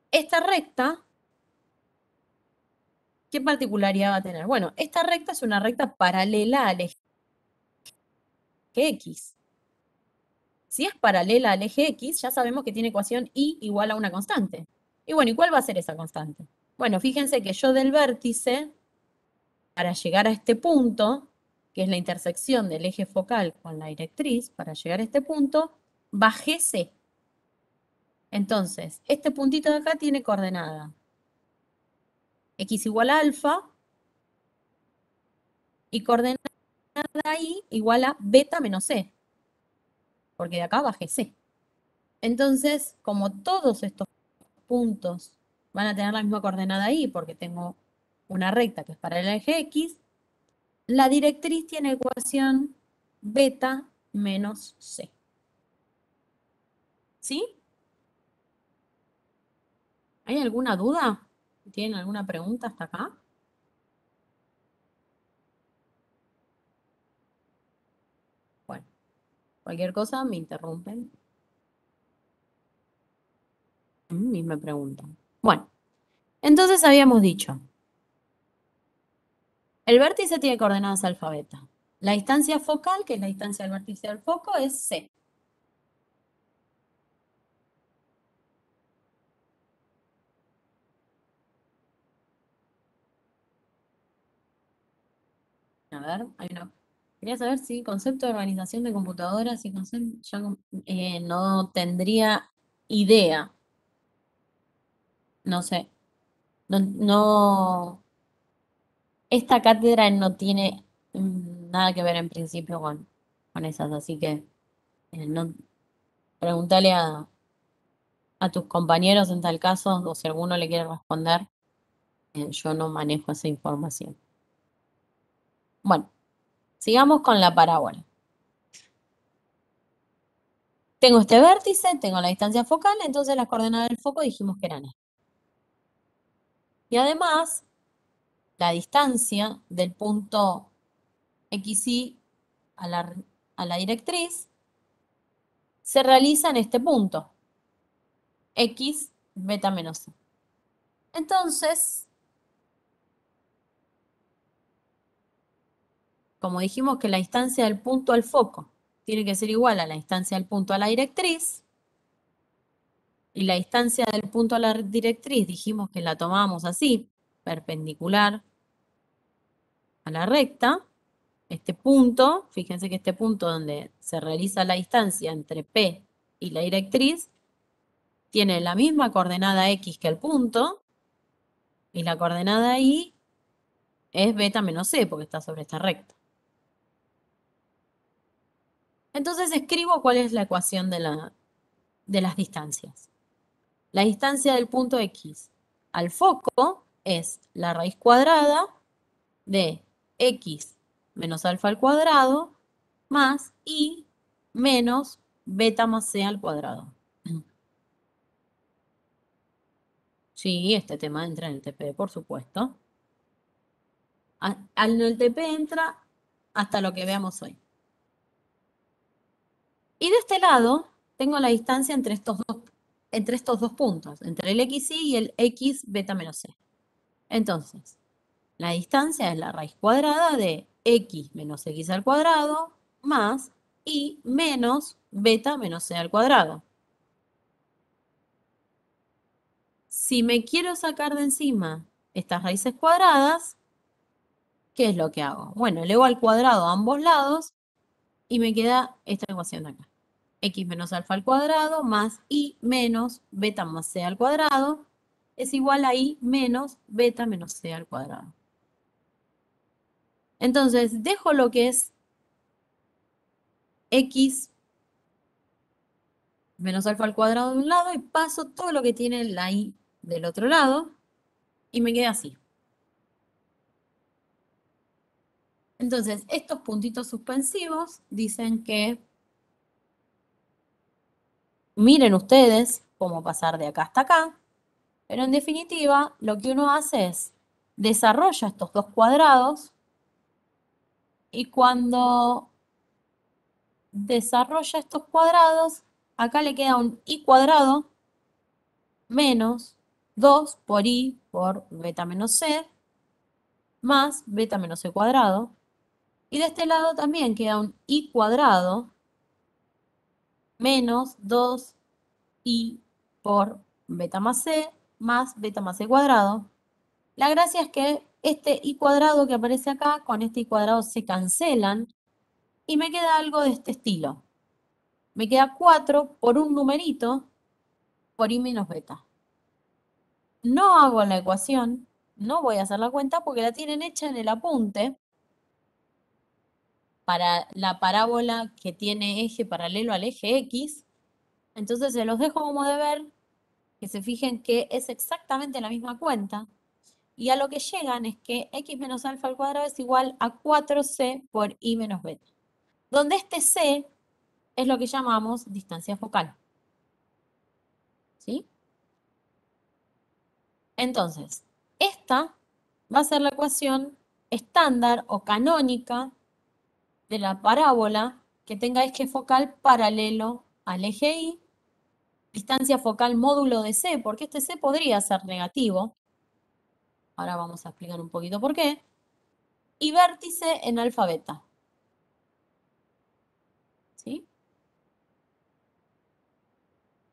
Esta recta, ¿qué particularidad va a tener? Bueno, esta recta es una recta paralela al eje X. Si es paralela al eje X, ya sabemos que tiene ecuación Y igual a una constante. Y bueno, ¿y cuál va a ser esa constante? Bueno, fíjense que yo del vértice, para llegar a este punto, que es la intersección del eje focal con la directriz, para llegar a este punto, bajé C. Entonces, este puntito de acá tiene coordenada X igual a alfa y coordenada Y igual a beta menos C, porque de acá bajé C. Entonces, como todos estos puntos van a tener la misma coordenada Y, porque tengo una recta que es para el eje X, la directriz tiene ecuación beta menos C. ¿Sí? ¿Hay alguna duda? ¿Tienen alguna pregunta hasta acá? Bueno, cualquier cosa me interrumpen y me preguntan. Bueno, entonces habíamos dicho, el vértice tiene coordenadas alfa beta. La distancia focal, que es la distancia del vértice del foco, es C. A ver, hay una. Quería saber si concepto de organización de computadoras y concepto, yo no tendría idea. No sé. Esta cátedra no tiene nada que ver en principio con esas, así que no, pregúntale a tus compañeros en tal caso, o si alguno le quiere responder, yo no manejo esa información. Bueno, sigamos con la parábola. Tengo este vértice, tengo la distancia focal, entonces las coordenadas del foco dijimos que eran estas. Y además, la distancia del punto XY a la directriz se realiza en este punto, X beta menos C. Entonces, como dijimos que la distancia del punto al foco tiene que ser igual a la distancia del punto a la directriz, y la distancia del punto a la directriz dijimos que la tomábamos así, perpendicular a la recta, este punto, fíjense que este punto donde se realiza la distancia entre P y la directriz, tiene la misma coordenada X que el punto, y la coordenada Y es beta menos C, porque está sobre esta recta. Entonces escribo cuál es la ecuación de las distancias. La distancia del punto X al foco es la raíz cuadrada de X menos alfa al cuadrado más Y menos beta más C al cuadrado. Sí, este tema entra en el TP, por supuesto. En el TP entra hasta lo que veamos hoy. Y de este lado tengo la distancia entre estos dos puntos, entre el XY y el X beta menos C. Entonces, la distancia es la raíz cuadrada de X menos X al cuadrado más Y menos beta menos C al cuadrado. Si me quiero sacar de encima estas raíces cuadradas, ¿qué es lo que hago? Bueno, elevo al cuadrado a ambos lados y me queda esta ecuación de acá. X menos alfa al cuadrado más Y menos beta más C al cuadrado es igual a Y menos beta menos C al cuadrado. Entonces, dejo lo que es X menos alfa al cuadrado de un lado y paso todo lo que tiene la y del otro lado y me queda así. Entonces, estos puntitos suspensivos dicen que miren ustedes cómo pasar de acá hasta acá, pero en definitiva lo que uno hace es desarrolla estos dos cuadrados y cuando desarrolla estos cuadrados, acá le queda un y cuadrado menos 2 por i por beta menos c más beta menos c cuadrado. Y de este lado también queda un i cuadrado menos 2i por beta más c más beta más c cuadrado. La gracia es que este i cuadrado que aparece acá con este i cuadrado se cancelan y me queda algo de este estilo. Me queda 4 por un numerito por i menos beta. No hago la ecuación, no voy a hacer la cuenta porque la tienen hecha en el apunte para la parábola que tiene eje paralelo al eje X. Entonces se los dejo como deber que se fijen que es exactamente la misma cuenta. Y a lo que llegan es que x menos alfa al cuadrado es igual a 4c por i menos beta. Donde este c es lo que llamamos distancia focal. ¿Sí? Entonces, esta va a ser la ecuación estándar o canónica de la parábola que tenga eje focal paralelo al eje Y, distancia focal módulo de C, porque este C podría ser negativo. Ahora vamos a explicar un poquito por qué. Y vértice en alfa beta. ¿Sí?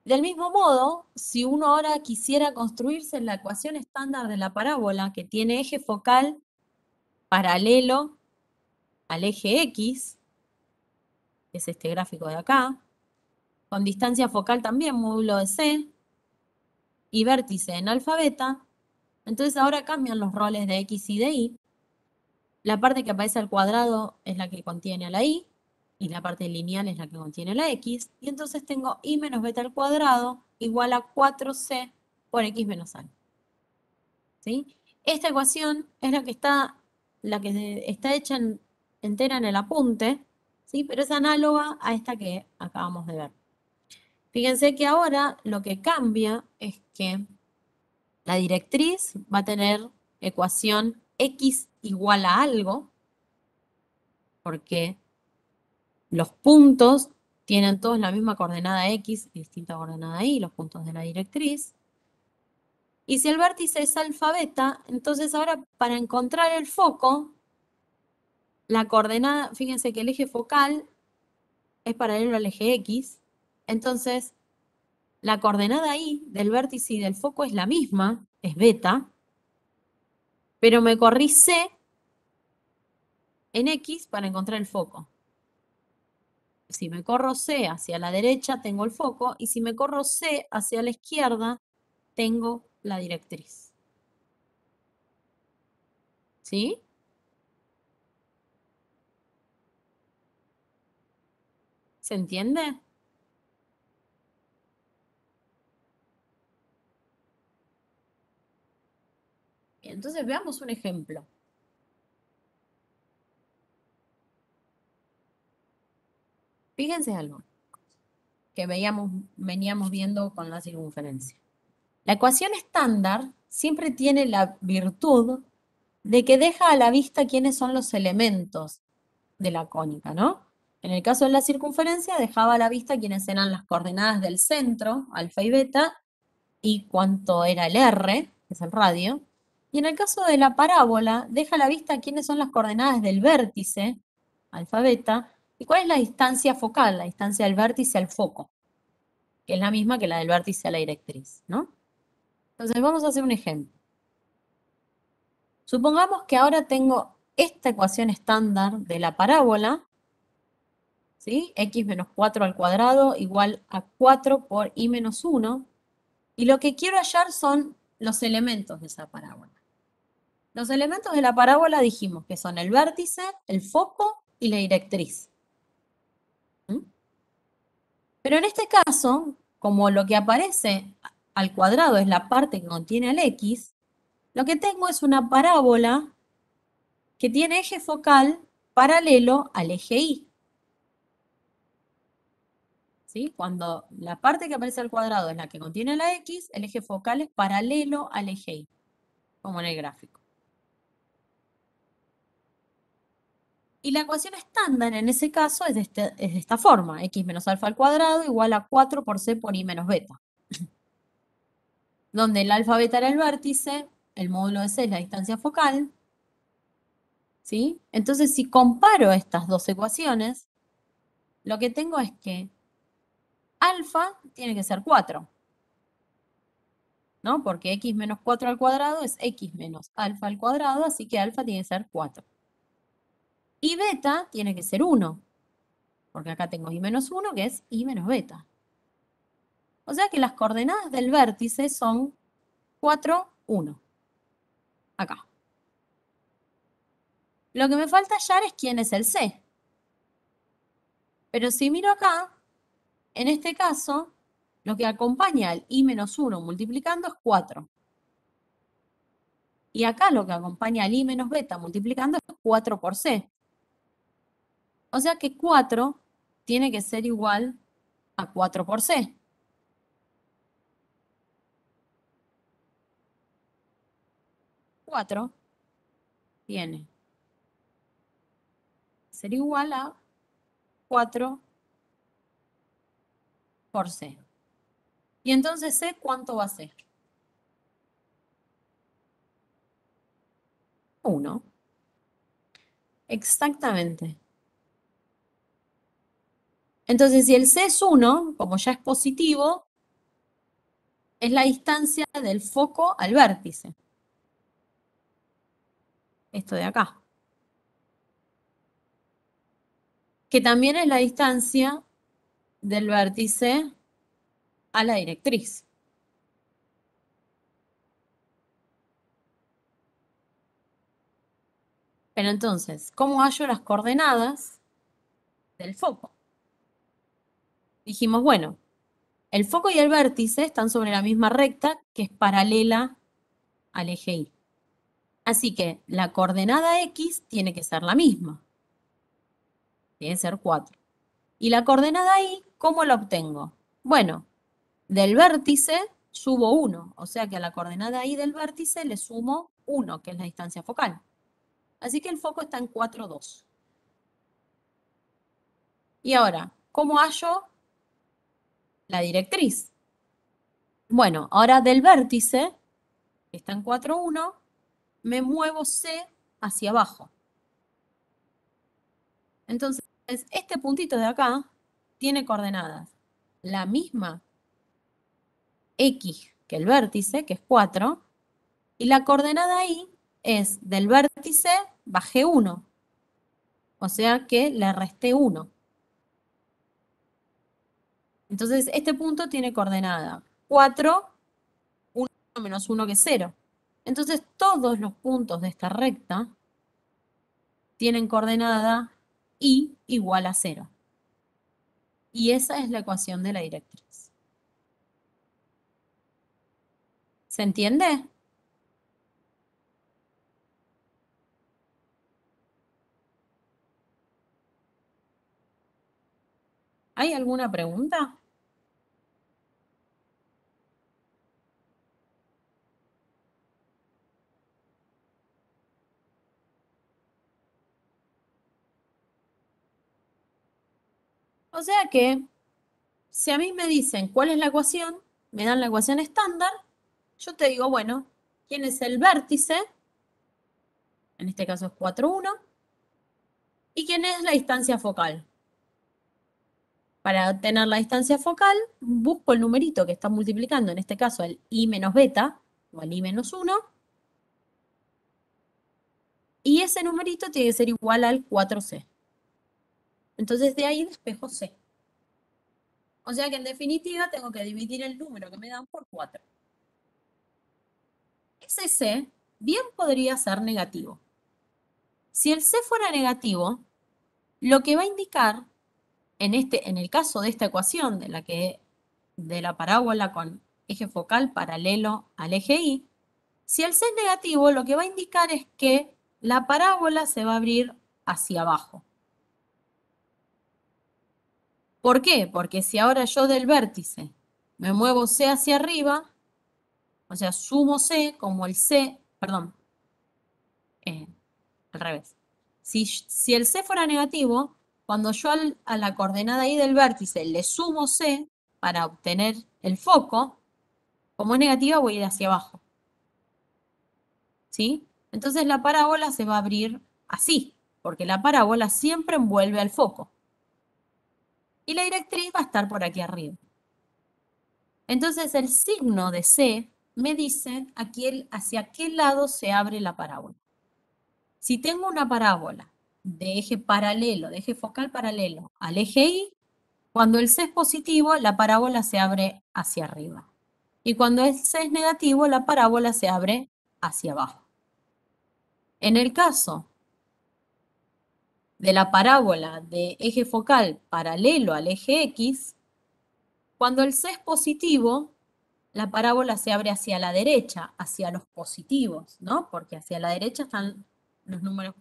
Del mismo modo, si uno ahora quisiera construirse la ecuación estándar de la parábola que tiene eje focal paralelo al eje X, que es este gráfico de acá, con distancia focal también módulo de C, y vértice en alfa beta, entonces ahora cambian los roles de X y de Y. La parte que aparece al cuadrado es la que contiene a la Y, y la parte lineal es la que contiene la X, y entonces tengo Y menos beta al cuadrado igual a 4C por X menos A. ¿Sí? Esta ecuación es la que está hecha entera en el apunte, ¿sí? Pero es análoga a esta que acabamos de ver. Fíjense que ahora lo que cambia es que la directriz va a tener ecuación x igual a algo, porque los puntos tienen todos la misma coordenada x y distinta coordenada y, los puntos de la directriz. Y si el vértice es alfa beta, entonces ahora para encontrar el foco, la coordenada, fíjense que el eje focal es paralelo al eje x, entonces la coordenada y del vértice y del foco es la misma, es beta, pero me corrí c en x para encontrar el foco. Si me corro C hacia la derecha, tengo el foco, y si me corro C hacia la izquierda, tengo la directriz. ¿Sí? ¿Se entiende? Bien, entonces veamos un ejemplo. Fíjense algo que veníamos viendo con la circunferencia. La ecuación estándar siempre tiene la virtud de que deja a la vista quiénes son los elementos de la cónica, ¿no? En el caso de la circunferencia dejaba a la vista quiénes eran las coordenadas del centro, alfa y beta, y cuánto era el R, que es el radio. Y en el caso de la parábola, deja a la vista quiénes son las coordenadas del vértice, alfa, beta, y cuál es la distancia focal, la distancia del vértice al foco, que es la misma que la del vértice a la directriz, ¿no? Entonces vamos a hacer un ejemplo. Supongamos que ahora tengo esta ecuación estándar de la parábola, ¿sí? X menos 4 al cuadrado igual a 4 por y menos 1, y lo que quiero hallar son los elementos de esa parábola. Los elementos de la parábola dijimos que son el vértice, el foco y la directriz. ¿Mm? Pero en este caso, como lo que aparece al cuadrado es la parte que contiene el x, lo que tengo es una parábola que tiene eje focal paralelo al eje y. ¿Sí? Cuando la parte que aparece al cuadrado es la que contiene la x, el eje focal es paralelo al eje y, como en el gráfico. Y la ecuación estándar en ese caso es de esta forma, x menos alfa al cuadrado igual a 4 por c por i menos beta. Donde el alfa beta era el vértice, el módulo de c es la distancia focal. ¿Sí? Entonces, si comparo estas dos ecuaciones, lo que tengo es que alfa tiene que ser 4. ¿No? Porque x menos 4 al cuadrado es x menos alfa al cuadrado, así que alfa tiene que ser 4. Y beta tiene que ser 1, porque acá tengo i menos 1, que es i menos beta. O sea que las coordenadas del vértice son 4, 1. Acá. Lo que me falta hallar es quién es el C. Pero si miro acá, en este caso, lo que acompaña al i menos 1 multiplicando es 4. Y acá lo que acompaña al i menos beta multiplicando es 4 por c. O sea que 4 tiene que ser igual a 4 por c. Cuatro tiene que ser igual a 4 por c. Y entonces c, ¿cuánto va a ser? 1. Exactamente. Entonces, si el c es 1, como ya es positivo, es la distancia del foco al vértice. Esto de acá. Que también es la distancia del vértice a la directriz. Pero entonces, ¿cómo hallo las coordenadas del foco? Dijimos, bueno, el foco y el vértice están sobre la misma recta que es paralela al eje Y. Así que la coordenada X tiene que ser la misma. Tiene que ser 4. Y la coordenada Y, ¿cómo la obtengo? Bueno, del vértice subo 1. O sea que a la coordenada Y del vértice le sumo 1, que es la distancia focal. Así que el foco está en 4, 2. Y ahora, ¿cómo hallo la directriz? Bueno, ahora del vértice, que está en 4, 1, me muevo C hacia abajo. Entonces, este puntito de acá tiene coordenadas la misma X que el vértice, que es 4, y la coordenada Y es del vértice bajé 1. O sea que le resté 1. Entonces, este punto tiene coordenada 4, 1 menos 1 que es 0. Entonces, todos los puntos de esta recta tienen coordenada Y igual a 0. Y esa es la ecuación de la directriz. ¿Se entiende? ¿Hay alguna pregunta? O sea que, si a mí me dicen cuál es la ecuación, me dan la ecuación estándar, yo te digo, bueno, ¿quién es el vértice? En este caso es 4, 1. ¿Y quién es la distancia focal? Para obtener la distancia focal, busco el numerito que está multiplicando, en este caso el i menos beta, o el i menos 1, y ese numerito tiene que ser igual al 4c. Entonces de ahí despejo c. O sea que en definitiva tengo que dividir el número que me dan por 4. Ese c bien podría ser negativo. Si el c fuera negativo, lo que va a indicar en el caso de esta ecuación, de la parábola con eje focal paralelo al eje Y, si el C es negativo, lo que va a indicar es que la parábola se va a abrir hacia abajo. ¿Por qué? Porque si ahora yo del vértice me muevo C hacia arriba, o sea, sumo C como el C, perdón, al revés. Si el C fuera negativo, cuando yo a la coordenada Y del vértice le sumo C para obtener el foco, como es negativa voy a ir hacia abajo. ¿Sí? Entonces la parábola se va a abrir así, porque la parábola siempre envuelve al foco. Y la directriz va a estar por aquí arriba. Entonces el signo de C me dice hacia qué lado se abre la parábola. Si tengo una parábola de eje paralelo, de eje focal paralelo al eje Y, cuando el C es positivo, la parábola se abre hacia arriba. Y cuando el C es negativo, la parábola se abre hacia abajo. En el caso de la parábola de eje focal paralelo al eje X, cuando el C es positivo, la parábola se abre hacia la derecha, hacia los positivos, ¿no? Porque hacia la derecha están los números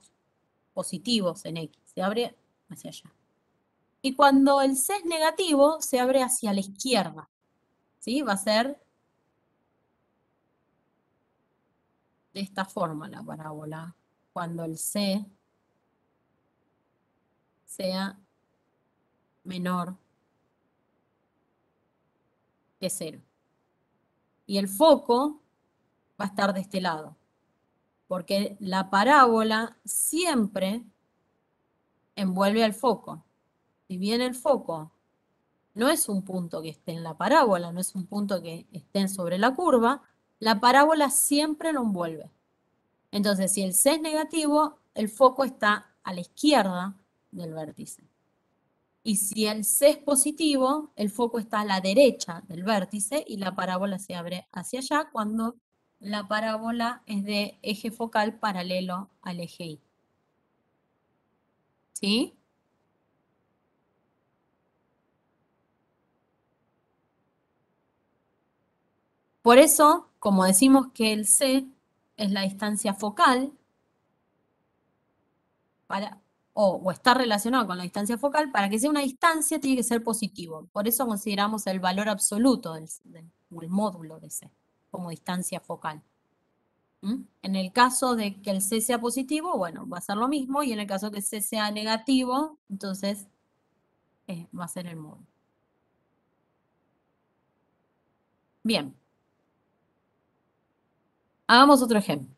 positivos en X, se abre hacia allá. Y cuando el C es negativo, se abre hacia la izquierda, ¿sí? Va a ser de esta forma la parábola, cuando el C sea menor que 0. Y el foco va a estar de este lado, porque la parábola siempre envuelve al foco. Si bien el foco no es un punto que esté en la parábola, no es un punto que esté sobre la curva, la parábola siempre lo envuelve. Entonces, si el C es negativo, el foco está a la izquierda del vértice. Y si el C es positivo, el foco está a la derecha del vértice y la parábola se abre hacia allá cuando la parábola es de eje focal paralelo al eje Y. ¿Sí? Por eso, como decimos que el C es la distancia focal, o está relacionado con la distancia focal, para que sea una distancia tiene que ser positivo. Por eso consideramos el valor absoluto o el módulo de C como distancia focal. En el caso de que el C sea positivo, bueno, va a ser lo mismo, y en el caso que C sea negativo, entonces va a ser el módulo. Bien. Hagamos otro ejemplo.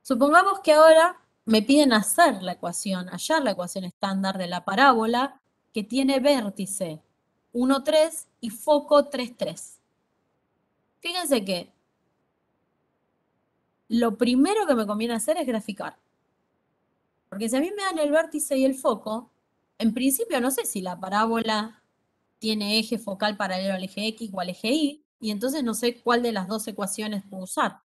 Supongamos que ahora me piden hacer la ecuación, hallar la ecuación estándar de la parábola que tiene vértice 1, 3 y foco 3, 3. Fíjense que lo primero que me conviene hacer es graficar. Porque si a mí me dan el vértice y el foco, en principio no sé si la parábola tiene eje focal paralelo al eje X o al eje Y, y entonces no sé cuál de las dos ecuaciones puedo usar.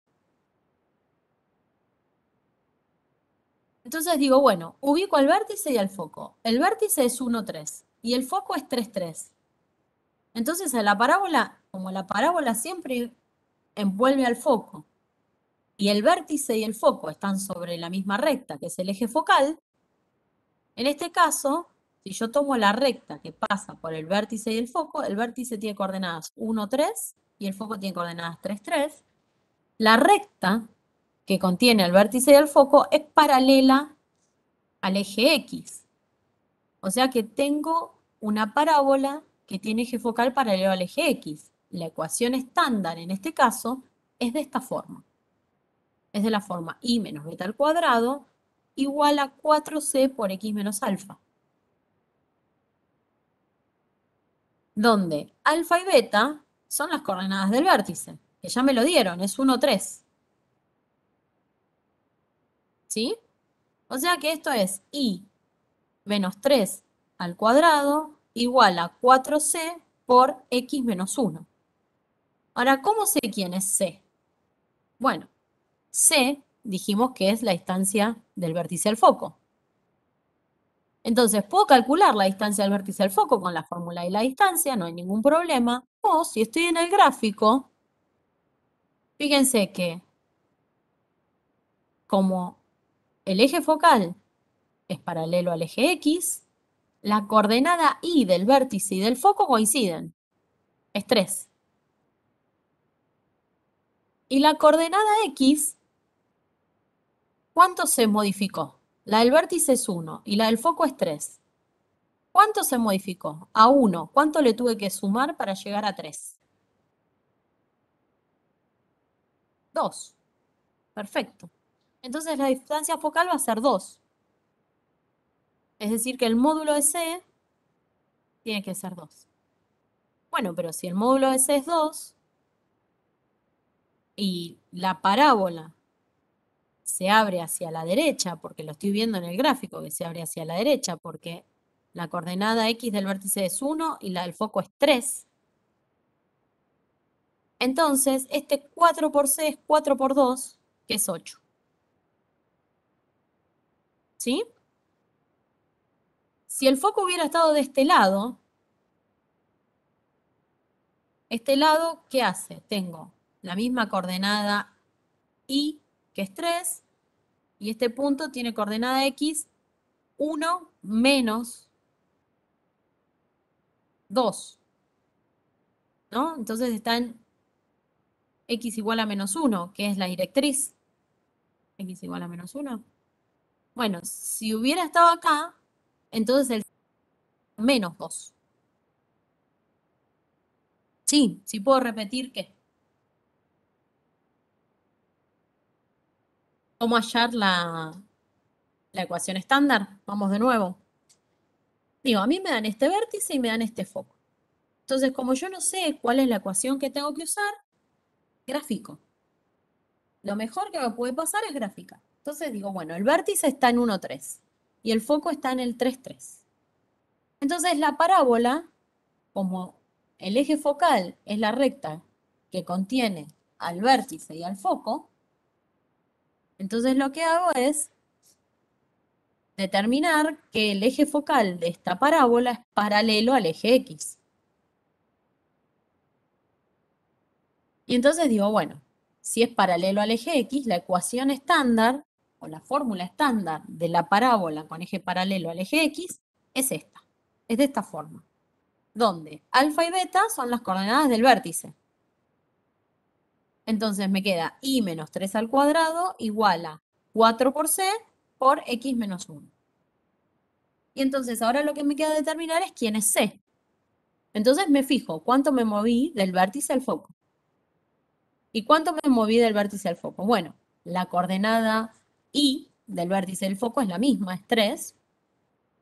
Entonces digo, bueno, ubico al vértice y al foco. El vértice es 1, 3 y el foco es 3, 3. Entonces a la parábola, como la parábola siempre envuelve al foco y el vértice y el foco están sobre la misma recta, que es el eje focal, en este caso, si yo tomo la recta que pasa por el vértice y el foco, el vértice tiene coordenadas 1, 3 y el foco tiene coordenadas 3, 3. La recta que contiene el vértice y el foco es paralela al eje X. O sea que tengo una parábola que tiene eje focal paralelo al eje X. La ecuación estándar en este caso es de esta forma. Es de la forma y menos beta al cuadrado igual a 4c por x menos alfa. Donde alfa y beta son las coordenadas del vértice, que ya me lo dieron, es 1, 3. ¿Sí? O sea que esto es y menos 3 al cuadrado igual a 4c por x menos 1. Ahora, ¿cómo sé quién es C? Bueno, C dijimos que es la distancia del vértice al foco. Entonces, puedo calcular la distancia del vértice al foco con la fórmula y la distancia, no hay ningún problema. O si estoy en el gráfico, fíjense que como el eje focal es paralelo al eje X, la coordenada Y del vértice y del foco coinciden. Es 3. Y la coordenada X, ¿cuánto se modificó? La del vértice es 1 y la del foco es 3. ¿Cuánto se modificó? A 1. ¿Cuánto le tuve que sumar para llegar a 3? 2. Perfecto. Entonces la distancia focal va a ser 2. Es decir, que el módulo de C tiene que ser 2. Bueno, pero si el módulo de C es 2 y la parábola se abre hacia la derecha, porque lo estoy viendo en el gráfico que se abre hacia la derecha, porque la coordenada X del vértice es 1 y la del foco es 3. Entonces, este 4 por C es 4 por 2, que es 8. ¿Sí? Si el foco hubiera estado de este lado, ¿qué hace? Tengo la misma coordenada Y, que es 3, y este punto tiene coordenada X, 1 menos 2, ¿no? Entonces está en X igual a menos 1, que es la directriz. X igual a menos 1. Bueno, si hubiera estado acá, entonces el menos 2. Sí, sí puedo repetir que. ¿Cómo hallar la ecuación estándar? Vamos de nuevo. Digo, a mí me dan este vértice y me dan este foco. Entonces, como yo no sé cuál es la ecuación que tengo que usar, gráfico. Lo mejor que me puede pasar es gráfica. Entonces digo, bueno, el vértice está en 1, 3 y el foco está en el 3, 3. Entonces la parábola, como el eje focal es la recta que contiene al vértice y al foco, entonces lo que hago es determinar que el eje focal de esta parábola es paralelo al eje X. Y entonces digo, bueno, si es paralelo al eje X, la ecuación estándar o la fórmula estándar de la parábola con eje paralelo al eje X es esta, es de esta forma, donde alfa y beta son las coordenadas del vértice. Entonces me queda y menos 3 al cuadrado igual a 4 por c por x menos 1. Y entonces ahora lo que me queda determinar es quién es c. Entonces me fijo cuánto me moví del vértice al foco. ¿Y cuánto me moví del vértice al foco? Bueno, la coordenada y del vértice del foco es la misma, es 3,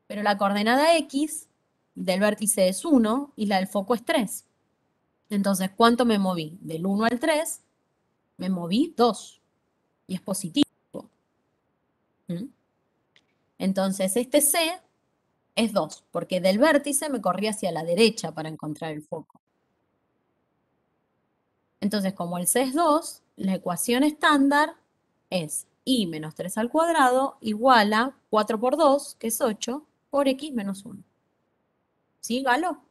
pero la coordenada x del vértice es 1 y la del foco es 3. Entonces, ¿cuánto me moví? Del 1 al 3, me moví 2 y es positivo. ¿Mm? Entonces, este c es 2, porque del vértice me corrí hacia la derecha para encontrar el foco. Entonces, como el c es 2, la ecuación estándar es y menos 3 al cuadrado igual a 4 por 2, que es 8, por x menos 1. ¿Sí, Galo?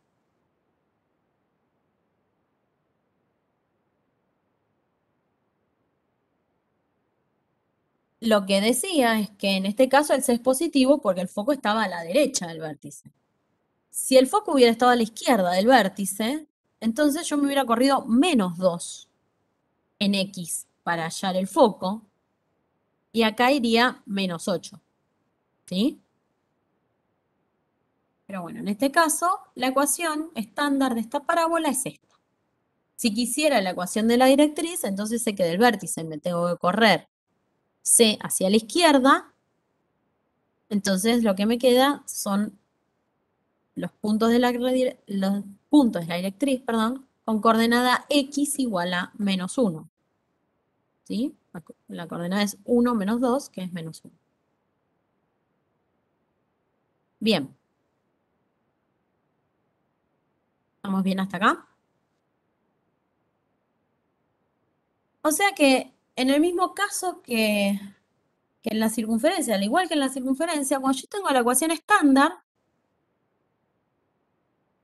Lo que decía es que en este caso el c es positivo porque el foco estaba a la derecha del vértice. Si el foco hubiera estado a la izquierda del vértice, entonces yo me hubiera corrido menos 2 en x para hallar el foco, y acá iría menos 8. ¿Sí? Pero bueno, en este caso, la ecuación estándar de esta parábola es esta. Si quisiera la ecuación de la directriz, entonces sé que del vértice me tengo que correr c hacia la izquierda, entonces lo que me queda son los puntos de la directriz, perdón, con coordenada x igual a menos 1. ¿Sí? La coordenada es 1 menos 2, que es menos 1. Bien. ¿Estamos bien hasta acá? O sea que en el mismo caso que que en la circunferencia, al igual que en la circunferencia, cuando yo tengo la ecuación estándar,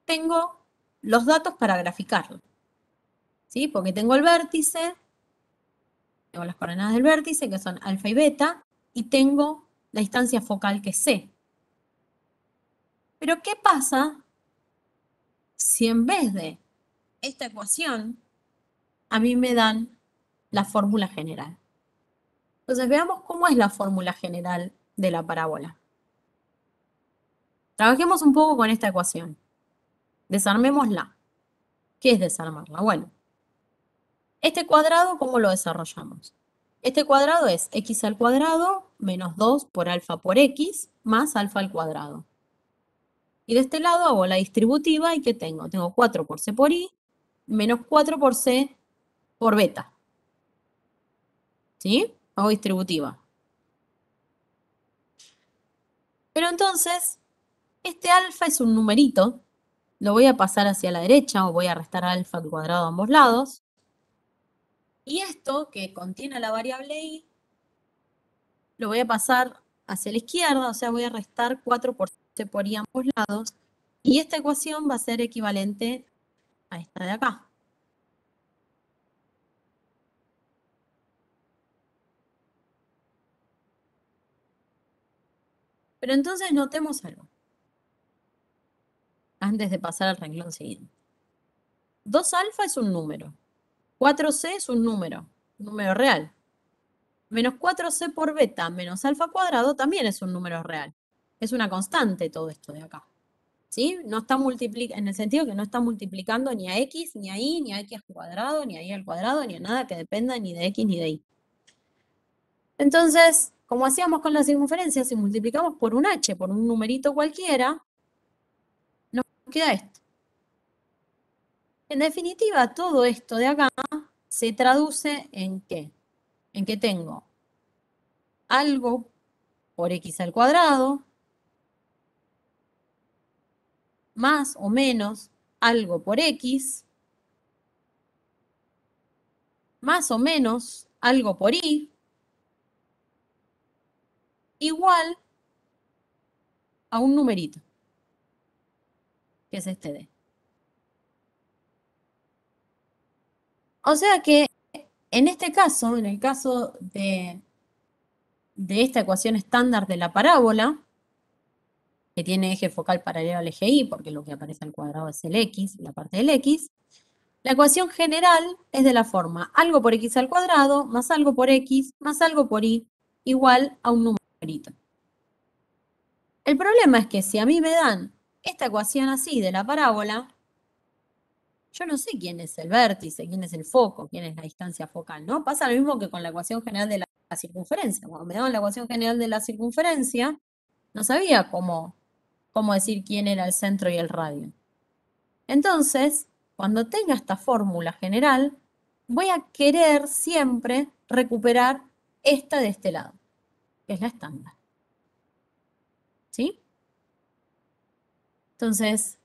tengo los datos para graficarlo. ¿Sí? Porque tengo el vértice, tengo las coordenadas del vértice, que son alfa y beta, y tengo la distancia focal, que es c. Pero ¿qué pasa si en vez de esta ecuación a mí me dan la fórmula general? Entonces veamos cómo es la fórmula general de la parábola. Trabajemos un poco con esta ecuación. Desarmémosla. ¿Qué es desarmarla? Bueno, este cuadrado, ¿cómo lo desarrollamos? Este cuadrado es x al cuadrado menos 2 por alfa por x más alfa al cuadrado. Y de este lado hago la distributiva y ¿qué tengo? Tengo 4 por c por i menos 4 por c por beta. ¿Sí? Hago distributiva. Pero entonces, este alfa es un numerito. Lo voy a pasar hacia la derecha o voy a restar alfa al cuadrado a ambos lados. Y esto, que contiene la variable i, lo voy a pasar hacia la izquierda, o sea, voy a restar 4 por c por i a ambos lados. Y esta ecuación va a ser equivalente a esta de acá. Pero entonces notemos algo, antes de pasar al renglón siguiente. 2 alfa es un número. 4c es un número real. Menos 4c por beta menos alfa cuadrado también es un número real. Es una constante todo esto de acá. ¿Sí? No está en el sentido que no está multiplicando ni a x, ni a y, ni a x al cuadrado, ni a y al cuadrado, ni a nada que dependa ni de x ni de y. Entonces, como hacíamos con la circunferencia, si multiplicamos por un h, por un numerito cualquiera, nos queda esto. En definitiva, todo esto de acá se traduce en ¿qué? En que tengo algo por x al cuadrado más o menos algo por x más o menos algo por y igual a un numerito, que es este d. O sea que en este caso, en el caso de esta ecuación estándar de la parábola, que tiene eje focal paralelo al eje y, porque lo que aparece al cuadrado es el x, la parte del x, la ecuación general es de la forma algo por x al cuadrado más algo por x más algo por y igual a un numerito. El problema es que si a mí me dan esta ecuación así de la parábola, yo no sé quién es el vértice, quién es el foco, quién es la distancia focal, ¿no? Pasa lo mismo que con la ecuación general de la circunferencia. Cuando me daban la ecuación general de la circunferencia, no sabía cómo decir quién era el centro y el radio. Entonces, cuando tenga esta fórmula general, voy a querer siempre recuperar esta de este lado, que es la estándar. ¿Sí? Entonces,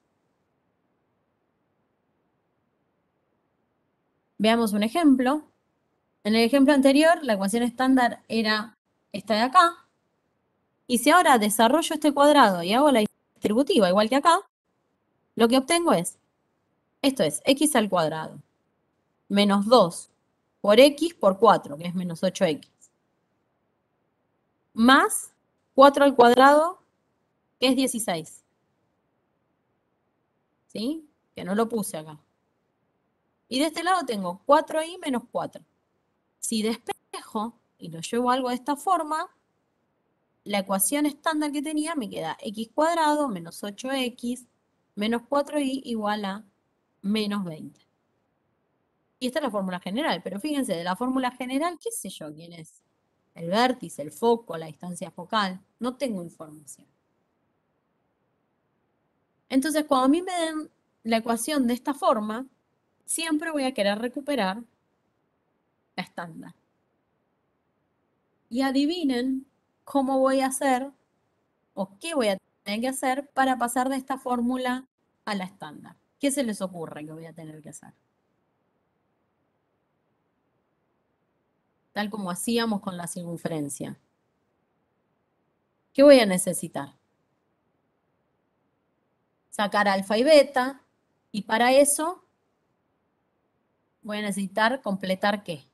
veamos un ejemplo. En el ejemplo anterior, la ecuación estándar era esta de acá. Y si ahora desarrollo este cuadrado y hago la distributiva igual que acá, lo que obtengo es, esto es x al cuadrado, menos 2 por x por 4, que es menos 8x, más 4 al cuadrado, que es 16. ¿Sí? Que no lo puse acá. Y de este lado tengo 4y menos 4. Si despejo y lo llevo a algo de esta forma, la ecuación estándar que tenía me queda x cuadrado menos 8x menos 4y igual a menos 20. Y esta es la fórmula general, pero fíjense, de la fórmula general, ¿qué sé yo quién es? El vértice, el foco, la distancia focal. No tengo información. Entonces, cuando a mí me den la ecuación de esta forma, siempre voy a querer recuperar la estándar. Y adivinen cómo voy a hacer o qué voy a tener que hacer para pasar de esta fórmula a la estándar. ¿Qué se les ocurre que voy a tener que hacer? Tal como hacíamos con la circunferencia. ¿Qué voy a necesitar? Sacar alfa y beta, y para eso voy a necesitar completar ¿qué?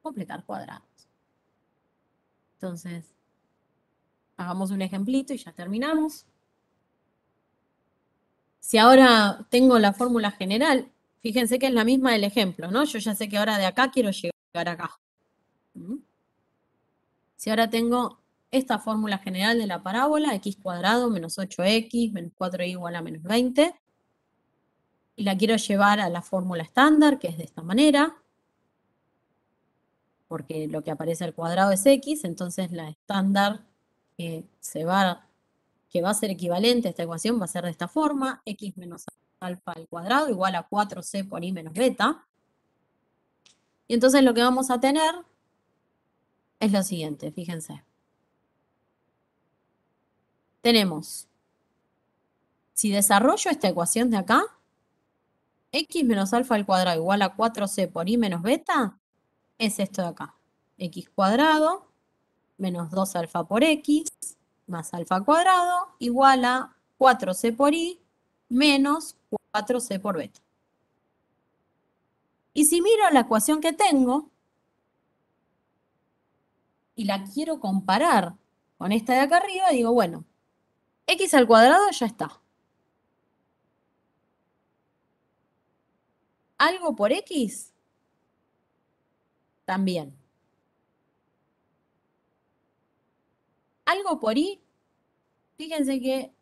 Completar cuadrados. Entonces, hagamos un ejemplito y ya terminamos. Si ahora tengo la fórmula general, fíjense que es la misma del ejemplo, ¿no? Yo ya sé que ahora de acá quiero llegar acá. ¿Mm? Si ahora tengo esta fórmula general de la parábola, x cuadrado menos 8x menos 4y igual a menos 20, y la quiero llevar a la fórmula estándar, que es de esta manera, porque lo que aparece al cuadrado es x, entonces la estándar que va a ser equivalente a esta ecuación va a ser de esta forma, x menos alfa al cuadrado igual a 4c por y menos beta. Y entonces lo que vamos a tener es lo siguiente, fíjense. Tenemos, si desarrollo esta ecuación de acá, x menos alfa al cuadrado igual a 4c por y menos beta, es esto de acá. X cuadrado menos 2 alfa por x más alfa cuadrado igual a 4c por y menos 4c por beta. Y si miro la ecuación que tengo y la quiero comparar con esta de acá arriba, digo, bueno, x al cuadrado ya está. ¿Algo por x? También. ¿Algo por y? Fíjense que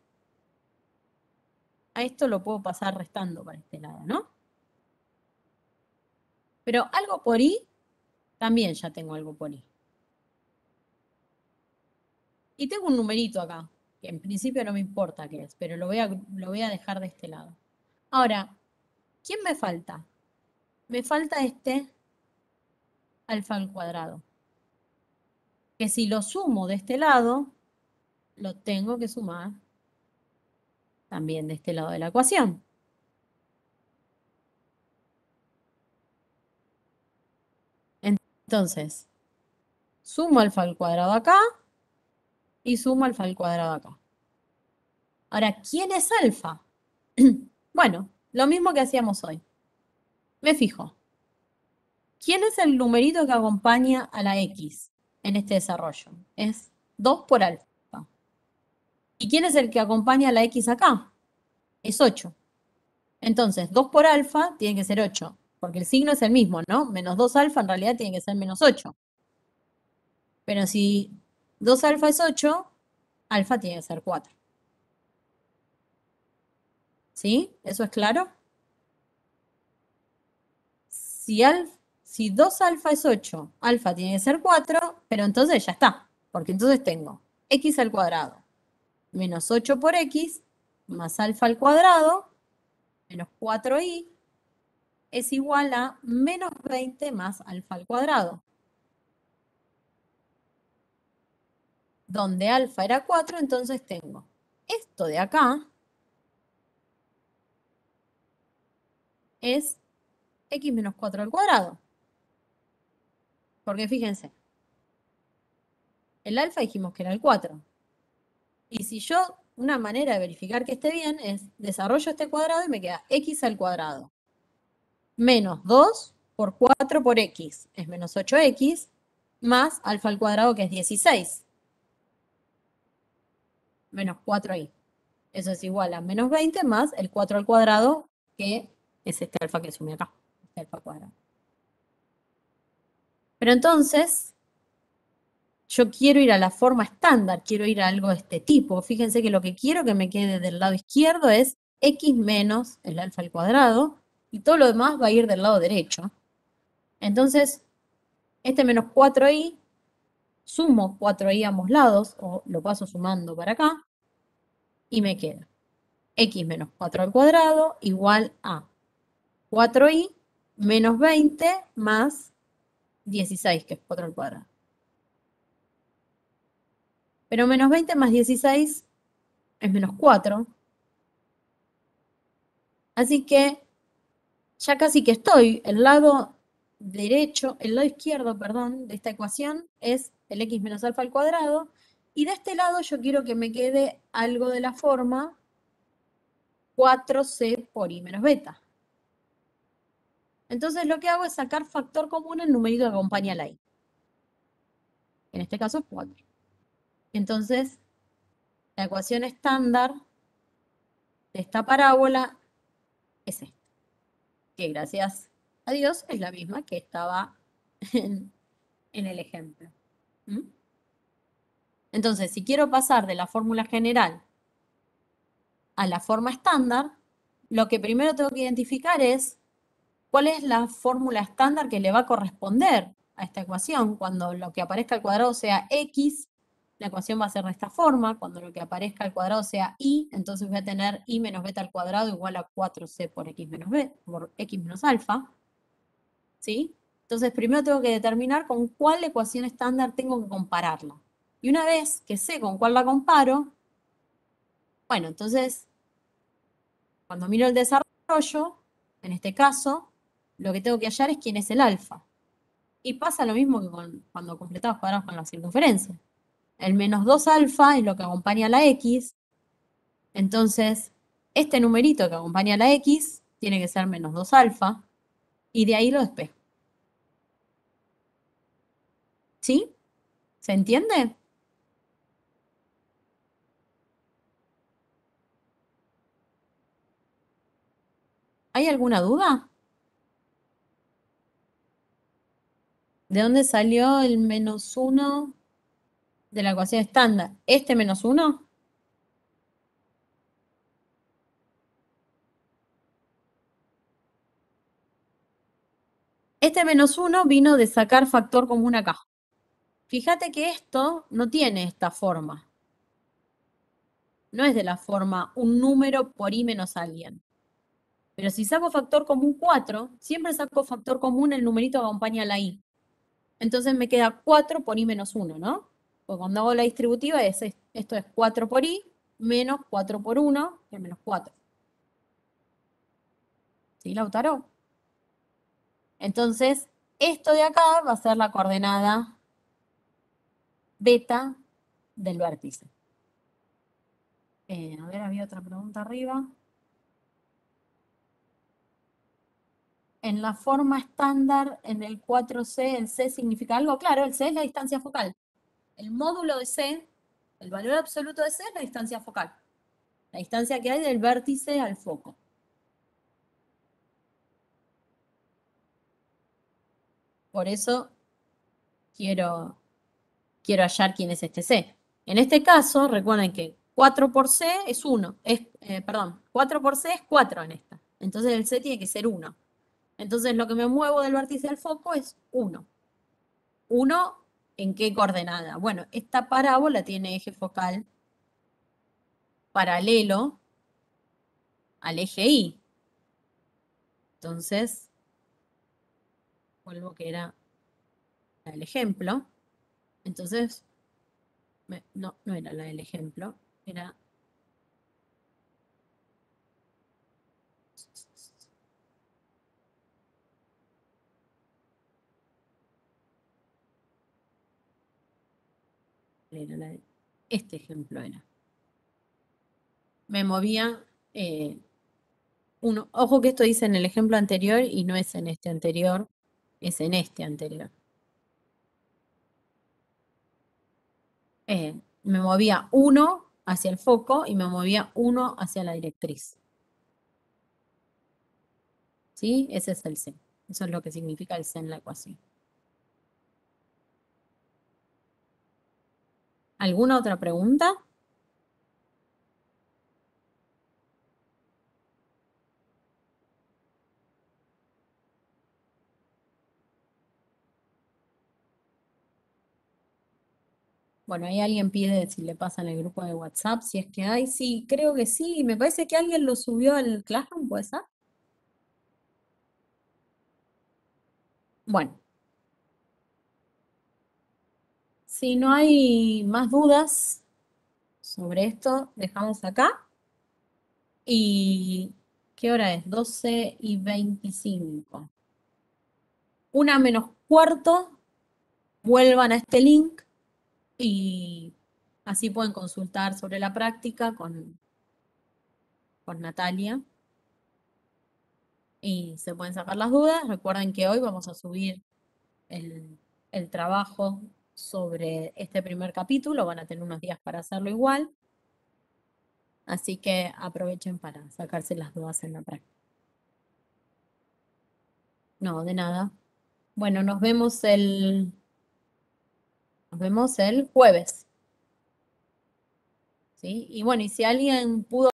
a esto lo puedo pasar restando para este lado, ¿no? Pero algo por y, también ya tengo algo por y. Y tengo un numerito acá, que en principio no me importa qué es, pero lo voy a dejar de este lado. Ahora, ¿quién me falta? Me falta este alfa al cuadrado. Que si lo sumo de este lado, lo tengo que sumar también de este lado de la ecuación. Entonces, sumo alfa al cuadrado acá y sumo alfa al cuadrado acá. Ahora, ¿quién es alfa? Bueno, lo mismo que hacíamos hoy. Me fijo. ¿Quién es el numerito que acompaña a la x en este desarrollo? Es 2 por alfa. ¿Y quién es el que acompaña a la x acá? Es 8. Entonces, 2 por alfa tiene que ser 8, porque el signo es el mismo, ¿no? Menos 2 alfa en realidad tiene que ser menos 8. Pero si 2 alfa es 8, alfa tiene que ser 4. ¿Sí? ¿Eso es claro? Si 2 alfa es 8, alfa tiene que ser 4, pero entonces ya está. Porque entonces tengo x al cuadrado menos 8 por x más alfa al cuadrado menos 4y es igual a menos 20 más alfa al cuadrado. Donde alfa era 4, entonces tengo esto de acá es x menos 4 al cuadrado. Porque fíjense, el alfa dijimos que era el 4. Y si yo, una manera de verificar que esté bien es desarrollo este cuadrado y me queda x al cuadrado menos 2 por 4 por x es menos 8x más alfa al cuadrado que es 16 menos 4y. Eso es igual a menos 20 más el 4 al cuadrado que es este alfa que sumé acá, este alfa cuadrado. Pero entonces, yo quiero ir a la forma estándar, quiero ir a algo de este tipo. Fíjense que lo que quiero que me quede del lado izquierdo es x menos el alfa al cuadrado, y todo lo demás va a ir del lado derecho. Entonces, este menos 4y, sumo 4y a ambos lados, o lo paso sumando para acá, y me queda x menos 4 al cuadrado igual a 4y menos 20 más 16, que es 4 al cuadrado. Pero menos 20 más 16 es menos 4. Así que ya casi que estoy. El lado izquierdo, perdón, de esta ecuación es el x menos alfa al cuadrado, y de este lado yo quiero que me quede algo de la forma 4c por i menos beta. Entonces lo que hago es sacar factor común al numerito que acompaña a la i. En este caso es 4. Entonces, la ecuación estándar de esta parábola es esta, que gracias a Dios es la misma que estaba en el ejemplo. ¿Mm? Entonces, si quiero pasar de la fórmula general a la forma estándar, lo que primero tengo que identificar es cuál es la fórmula estándar que le va a corresponder a esta ecuación. Cuando lo que aparezca al cuadrado sea x, la ecuación va a ser de esta forma. Cuando lo que aparezca al cuadrado sea y, entonces voy a tener i menos beta al cuadrado igual a 4c por x menos b, por x menos alfa. ¿Sí? Entonces primero tengo que determinar con cuál ecuación estándar tengo que compararla. Y una vez que sé con cuál la comparo, bueno, entonces cuando miro el desarrollo, en este caso, lo que tengo que hallar es quién es el alfa. Y pasa lo mismo que cuando completamos cuadrados con la circunferencia. El menos 2 alfa es lo que acompaña a la x. Entonces, este numerito que acompaña a la x tiene que ser menos 2 alfa. Y de ahí lo despejo. ¿Sí? ¿Se entiende? ¿Hay alguna duda? ¿De dónde salió el menos 1 de la ecuación estándar? ¿Este menos 1? Este menos 1 vino de sacar factor común acá. Fíjate que esto no tiene esta forma. No es de la forma un número por i menos alguien. Pero si saco factor común 4, siempre saco factor común el numerito que acompaña a la i. Entonces me queda 4 por i menos 1, ¿no? Porque cuando hago la distributiva esto es 4 por i menos 4 por 1, que es menos 4. ¿Sí, Lautaro? Entonces, esto de acá va a ser la coordenada beta del vértice. A ver, había otra pregunta arriba. En la forma estándar, en el 4C, ¿el C significa algo? Claro, el C es la distancia focal. El módulo de C, el valor absoluto de C es la distancia focal. La distancia que hay del vértice al foco. Por eso quiero hallar quién es este C. En este caso, recuerden que 4 por C es 1. Perdón, 4 por C es 4 en esta. Entonces el C tiene que ser 1. Entonces lo que me muevo del vértice al foco es 1. 1, ¿en qué coordenada? Bueno, esta parábola tiene eje focal paralelo al eje Y. Entonces, vuelvo que era el ejemplo. Entonces, no era la del ejemplo, era... Este ejemplo era. Me movía uno. Ojo que esto dice en el ejemplo anterior y no es en este anterior, es en este anterior. Me movía 1 hacia el foco y me movía 1 hacia la directriz. ¿Sí? Ese es el C. Eso es lo que significa el C en la ecuación. ¿Alguna otra pregunta? Bueno, ahí alguien pide si le pasa en el grupo de WhatsApp, si es que hay. Sí, creo que sí. Me parece que alguien lo subió al Classroom, ¿puede ser? Bueno. Si no hay más dudas sobre esto, dejamos acá. ¿Y qué hora es? 12:25. 1 menos cuarto. Vuelvan a este link Y así pueden consultar sobre la práctica con Natalia y se pueden sacar las dudas. Recuerden que hoy vamos a subir el trabajo sobre este primer capítulo, van a tener unos días para hacerlo igual, así que aprovechen para sacarse las dudas en la práctica. No, de nada. Bueno, nos vemos el jueves. ¿Sí? Y bueno, y si alguien pudo